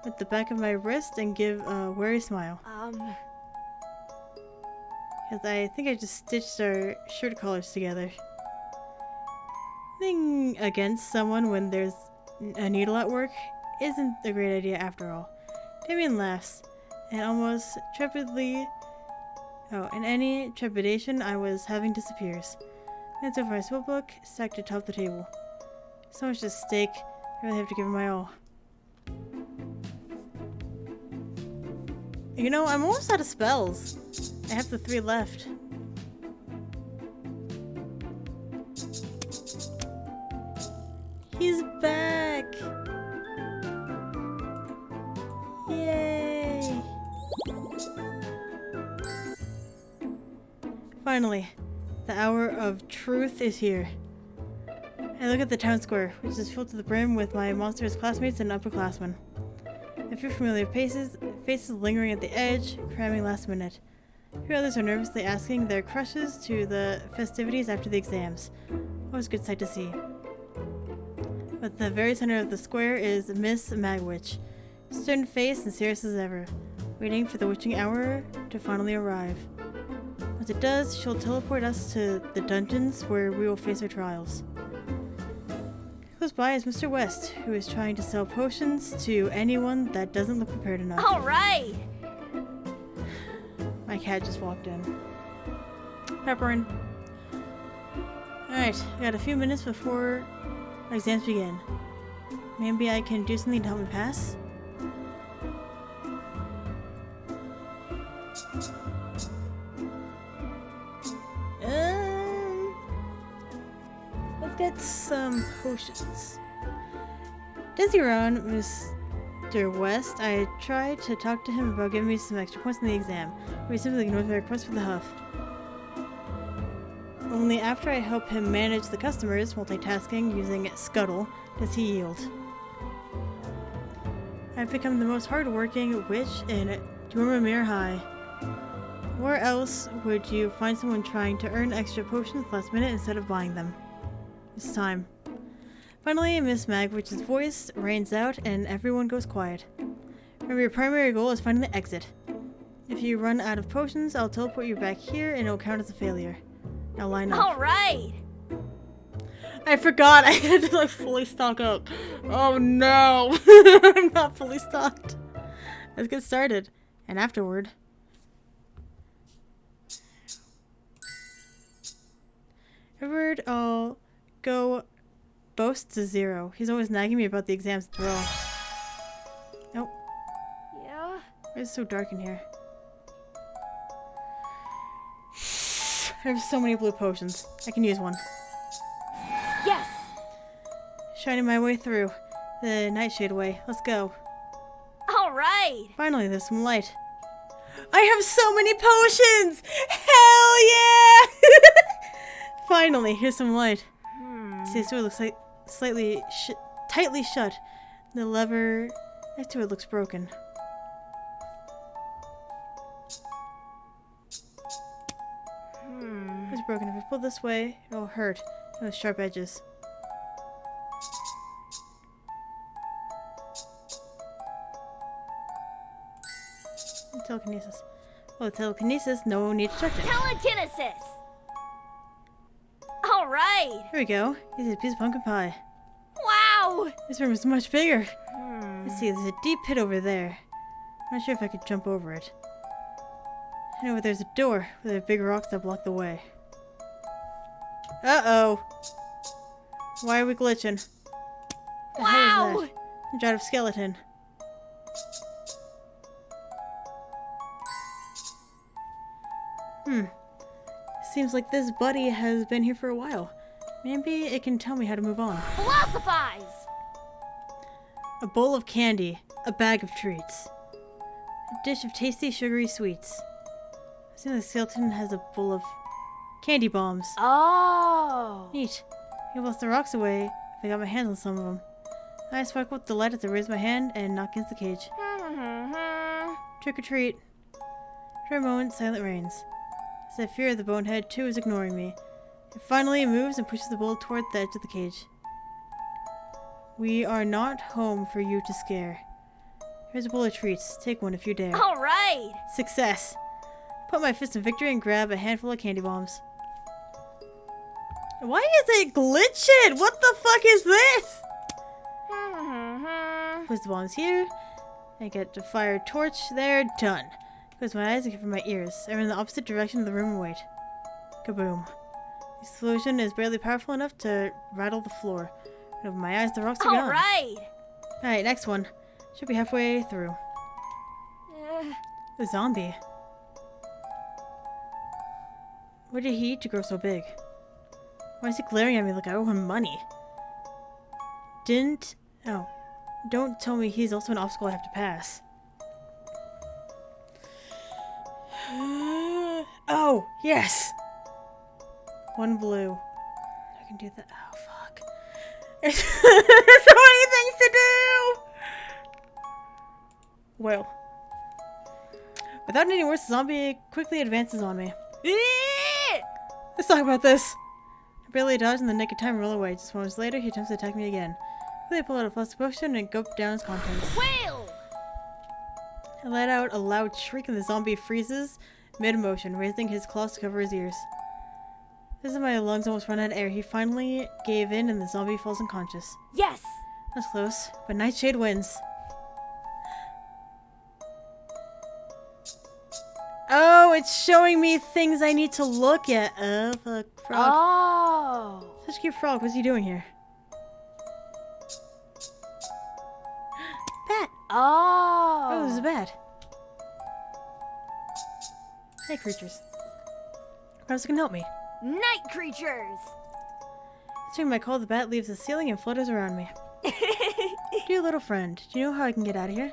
At the back of my wrist and give a wary smile. Because I think I just stitched our shirt collars together. Nothing against someone when there's a needle at work isn't a great idea after all. Damien laughs, and almost trepidly... Oh, and any trepidation I was having disappears. Hands over my spellbook, stacked atop the table. So much at stake, I really have to give it my all. You know, I'm almost out of spells. I have the 3 left. He's back! Yay! Finally, the hour of truth is here. I look at the town square, which is filled to the brim with my monstrous classmates and upperclassmen. A few familiar faces lingering at the edge, cramming last minute. A few others are nervously asking their crushes to the festivities after the exams. Always a good sight to see. But the very center of the square is Miss Magwitch. stern face and serious as ever, waiting for the witching hour to finally arrive. Once it does, she'll teleport us to the dungeons where we will face our trials. Close by is Mr. West, who is trying to sell potions to anyone that doesn't look prepared enough. All right. My cat just walked in. Pepperin. Alright, I got a few minutes before our exams begin. Maybe I can do something to help me pass? Let's get some potions. Dizzy around Mr. West, I tried to talk to him about giving me some extra points in the exam, but he simply ignored my request for the huff. Only after I help him manage the customers, multitasking, using Scuttle, does he yield. I've become the most hardworking witch in Dormamere High. Where else would you find someone trying to earn extra potions last minute instead of buying them? It's time. Finally, Miss Magwitch's voice rains out and everyone goes quiet. Remember, your primary goal is finding the exit. If you run out of potions, I'll teleport you back here and it'll count as a failure. Now line up. All right. I forgot I had to like fully stock up. Oh no! I'm not fully stocked. Let's get started. And afterward. Edward, I'll go boast to 0. He's always nagging me about the exams as well. Nope. Yeah. Why is it so dark in here? I have so many blue potions. I can use one. Yes. Shining my way through the nightshade way. Let's go. All right. Finally, there's some light. I have so many potions! Hell yeah! Finally, here's some light. See, this door looks like slightly tightly shut. The lever next to it looks broken. It's broken. If I pull this way, it'll hurt. It has sharp edges. Telekinesis. Well, telekinesis, no need to check it. Telekinesis. All right. Here we go. Here's a piece of pumpkin pie. Wow. This room is much bigger. Let's see, there's a deep pit over there. I'm not sure if I could jump over it. I know, but there's a door with a big rocks that block the way. Uh-oh. Why are we glitching? The hell Wow. is that? A giant skeleton. Seems like this buddy has been here for a while. Maybe it can tell me how to move on. Philosophize. A bowl of candy. A bag of treats. A dish of tasty, sugary sweets. I see the skeleton has a bowl of candy bombs. Oh. Neat. I can blast the rocks away if I got my hands on some of them. I sparkle with delight as I raise my hand and knock against the cage. Trick or treat. For a moment, silent reigns. As I fear the bonehead too is ignoring me. It finally moves and pushes the bowl toward the edge of the cage. We are not home for you to scare. Here's a bowl of treats. Take one if you dare. All right. Success! Put my fist in victory and grab a handful of candy bombs. Why is it glitching? What the fuck is this? Place the bombs here. I get to fire a torch there. Done. Close my eyes and cover my ears. I run in the opposite direction of the room and wait. Kaboom. The explosion is barely powerful enough to rattle the floor. I open my eyes, the rocks are gone. All right. Alright, next one. Should be halfway through. A zombie. What did he eat to grow so big? Why is he glaring at me like I owe him money? Don't tell me he's also an obstacle I have to pass. Oh, yes! One blue. I can do that. Oh, fuck. There's so many things to do! Well. Without any worse, the zombie quickly advances on me. Let's talk about this. I barely dodge in the nick of time and roll away. Just moments later, he attempts to attack me again. Quickly pull out a plastic potion and gulp down its contents. Whale. I let out a loud shriek and the zombie freezes mid-motion, raising his claws to cover his ears. As my lungs almost run out of air, he finally gave in and the zombie falls unconscious. Yes! That's close, but Nightshade wins. Oh, it's showing me things I need to look at. Oh, fuck. Frog. Oh. Such a cute frog. What's he doing here? Bat! Oh. Oh, there's a bat. Hey, creatures. Perhaps you can help me. Night creatures. Answering my call, the bat leaves the ceiling and flutters around me. Dear little friend, do you know how I can get out of here?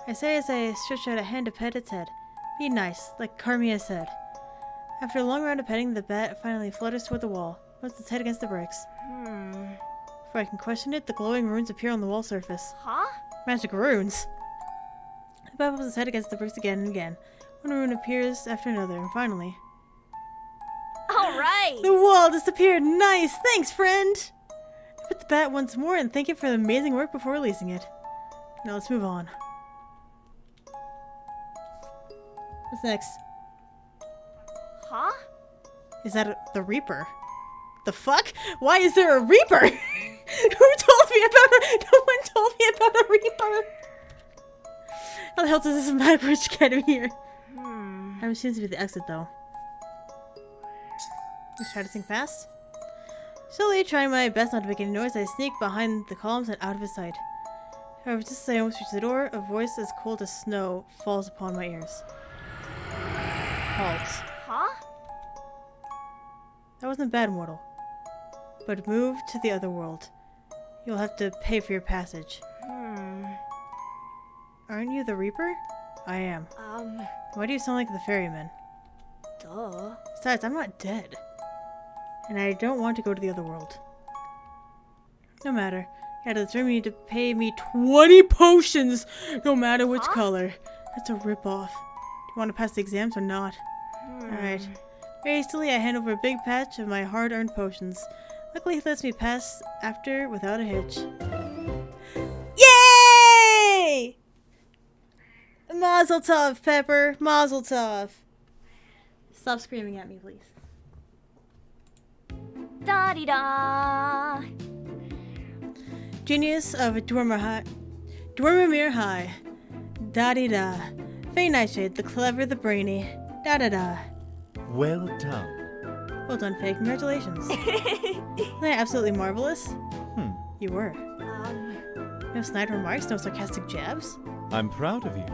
I say as I stretch out a hand to pet its head. Be nice, like Carmia said. After a long round of petting, the bat finally flutters toward the wall, puts its head against the bricks. Before I can question it, the glowing runes appear on the wall surface. Huh? Magic runes! The bat puts its head against the bricks again and again. One rune appears after another, and finally... All right. The wall disappeared! Nice! Thanks, friend! I pet the bat once more and thank it for the amazing work before releasing it. Now let's move on. What's next? Huh? Is that the Reaper? The fuck? Why is there a Reaper? Who told me about a... No one told me about a Reaper! How the hell does this backwards get in here? That seems to be the exit, though. Let's try to think fast. Slowly trying my best not to make any noise, I sneak behind the columns and out of his sight. However, just as I almost reach the door, a voice as cold as snow falls upon my ears. Halt. Huh? That wasn't bad, mortal. But move to the other world. You'll have to pay for your passage. Aren't you the Reaper? I am. Why do you sound like the ferryman? Duh. Besides, I'm not dead. And I don't want to go to the other world. No matter. Out of this room, you need to pay me 20 potions, no matter which color. That's a ripoff. Do you want to pass the exams or not? Alright. Very hastily, I hand over a big patch of my hard-earned potions. Luckily, he lets me pass after without a hitch. Yay! Mazel tov, Pepper. Mazel tov. Stop screaming at me, please. Da-dee-da. Genius of Dwarmamere High. Da-dee-da. Faye Nightshade, the clever, the brainy. Da-da-da. Well done. Well done, Faye. Congratulations. Wasn't I absolutely marvelous? You were. No snide remarks, no sarcastic jabs. I'm proud of you.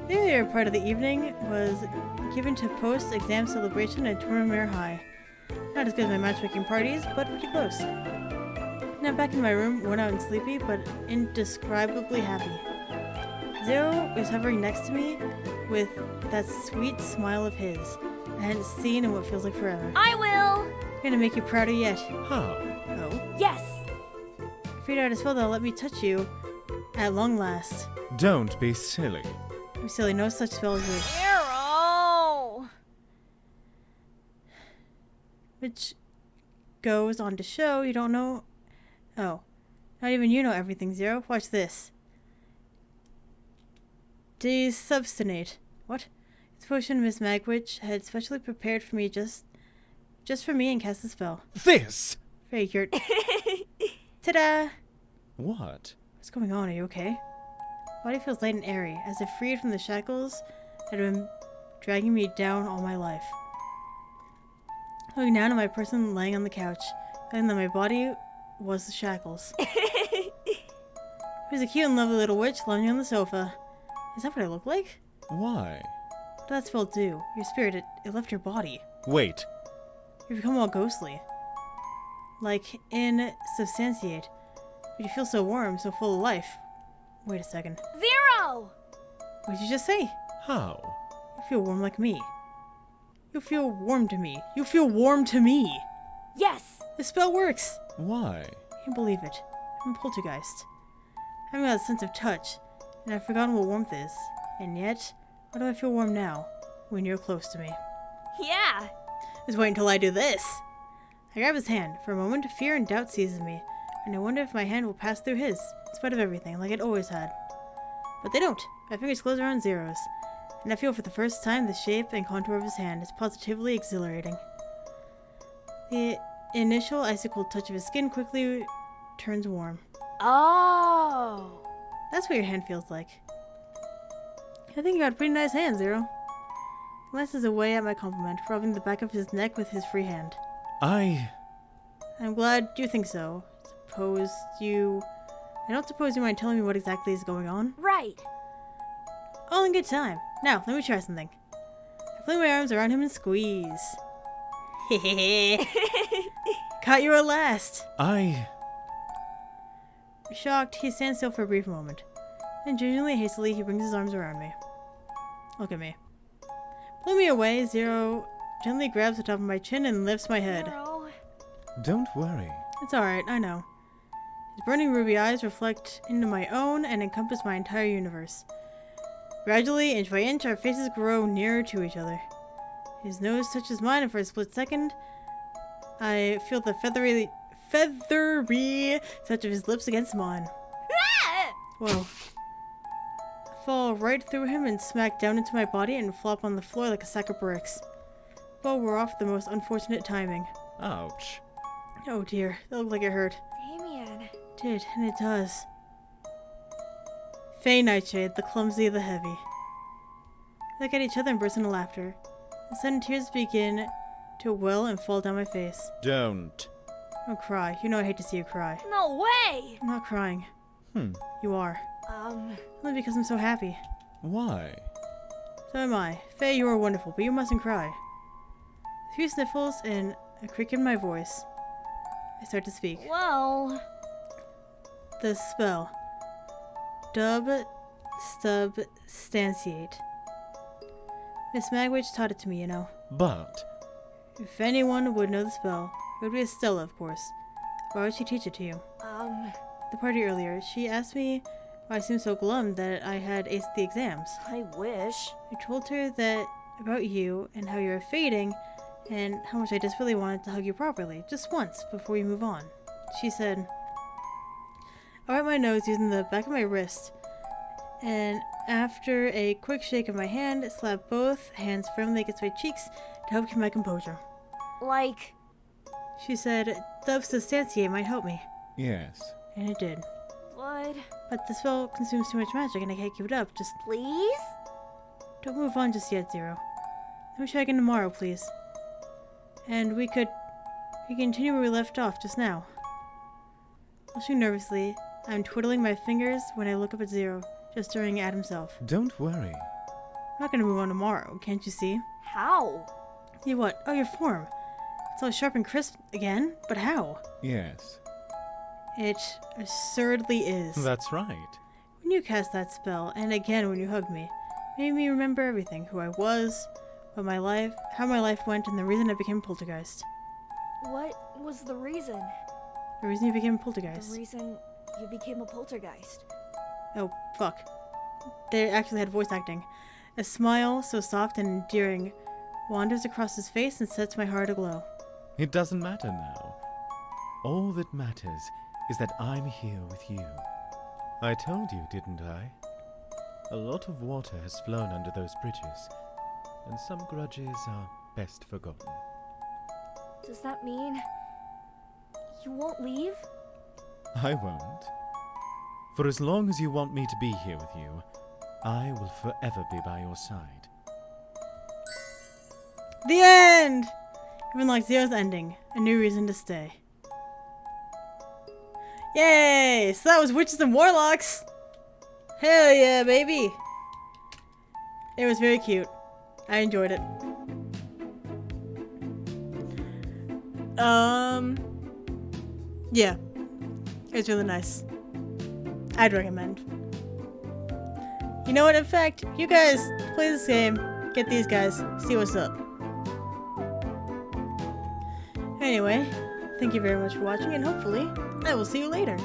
The earlier part of the evening was given to post-exam celebration at Dwarmamere High. Not as good as my matchmaking parties, but pretty close. Now back in my room, worn out and sleepy, but indescribably happy. Zero is hovering next to me with that sweet smile of his I hadn't seen in what feels like forever. I will. I'm gonna make you prouder yet. How? Oh? Yes. I figured out a spell that'll let me touch you at long last. Don't be silly. I'm silly, no such spell as this. Arrow. Which goes on to show you don't know... Oh. Not even you know everything, Zero. Watch this. Desubstinate. What? It's a potion Miss Magwitch had specially prepared for me just for me and cast the spell. This! Very cute. Ta-da! What? What's going on? Are you okay? Body feels light and airy, as if freed from the shackles that had been dragging me down all my life. Looking down at my person laying on the couch, feeling that my body was the shackles. It was a cute and lovely little witch lounging on the sofa. Is that what I look like? Why? What did that spell do? Your spirit, it left your body. Wait. You've become all ghostly. Like insubstantiate. But you feel so warm, so full of life. Wait a second. Zero. What did you just say? How? You feel warm like me. You feel warm to me. You feel warm to me. Yes. The spell works. Why? I can't believe it. I'm a poltergeist. I haven't got a sense of touch, and I've forgotten what warmth is. And yet, why do I feel warm now, when you're close to me? Yeah. Just wait until I do this. I grab his hand. For a moment, fear and doubt seizes me, and I wonder if my hand will pass through his, in spite of everything, like it always had. But they don't. My fingers close around Zero's, and I feel for the first time the shape and contour of his hand is positively exhilarating. The initial icy-cold touch of his skin quickly turns warm. Oh. That's what your hand feels like. I think you got pretty nice hands, Zero. He glances away at my compliment, rubbing the back of his neck with his free hand. I'm glad you think so. I don't suppose you mind telling me what exactly is going on? Right. All in good time. Now, let me try something. I fling my arms around him and squeeze. Hehehe. Caught you at last. Shocked, he stands still for a brief moment. Then gingerly, hastily, he brings his arms around me. Look at me. Pulling me away, Zero gently grabs the top of my chin and lifts my head. Zero. Don't worry. It's alright, I know. His burning ruby eyes reflect into my own and encompass my entire universe. Gradually, inch by inch, our faces grow nearer to each other. His nose touches mine, and for a split second, I feel the feathery touch of his lips against mine. Whoa. I fall right through him and smack down into my body and flop on the floor like a sack of bricks. Well, we're off the most unfortunate timing. Ouch. Oh dear, that looked like it hurt. Damien. Did, and it does. Faye Nightshade, the clumsy, the heavy. We look at each other and burst into laughter. The sudden tears begin to well and fall down my face. Don't. Don't cry. You know I hate to see you cry. No way. I'm not crying. You are. Only because I'm so happy. Why? So am I. Faye, you are wonderful, but you mustn't cry. A few sniffles and a creak in my voice. I start to speak. Well. The spell. Dub, stub, stantiate. Miss Magwitch taught it to me, you know. But. If anyone would know the spell, it would be Estella, of course. Why would she teach it to you? At the party earlier, she asked me why I seemed so glum that I had aced the exams. I wish. I told her that about you and how you're fading and how much I desperately wanted to hug you properly, just once, before we move on. She said, I wipe my nose using the back of my wrist, and after a quick shake of my hand, slap both hands firmly against my cheeks to help keep my composure. Like. She said, Dubs to stantiate might help me. Yes. And it did. But the spell consumes too much magic and I can't keep it up. Just Please? don't move on just yet, Zero. Let me try again tomorrow, please. And we can continue where we left off just now. Blushing nervously, I'm twiddling my fingers when I look up at Zero, just staring at himself. Don't worry. I'm not gonna move on tomorrow, can't you see? how? See what? Oh, your form. It's all sharp and crisp again? But how? Yes. It absurdly is. That's right. When you cast that spell, and again when you hugged me, made me remember everything. Who I was, how my life went, and the reason I became Poltergeist. What was the reason? The reason you became The Poltergeist. reason you became a poltergeist. Oh, fuck. They actually had voice acting. A smile, so soft and endearing, wanders across his face and sets my heart aglow. It doesn't matter now. All that matters is that I'm here with you. I told you, didn't I? A lot of water has flown under those bridges, and some grudges are best forgotten. Does that mean you won't leave? I won't. For as long as you want me to be here with you, I will forever be by your side. The end! Even like Zero's ending, a new reason to stay. Yay! So that was Witches and Warlocks! Hell yeah, baby! It was very cute. I enjoyed it. Yeah. It was really nice. I'd recommend. You know what? In fact, you guys play this game, get these guys, see what's up. Anyway, thank you very much for watching, and hopefully, I will see you later.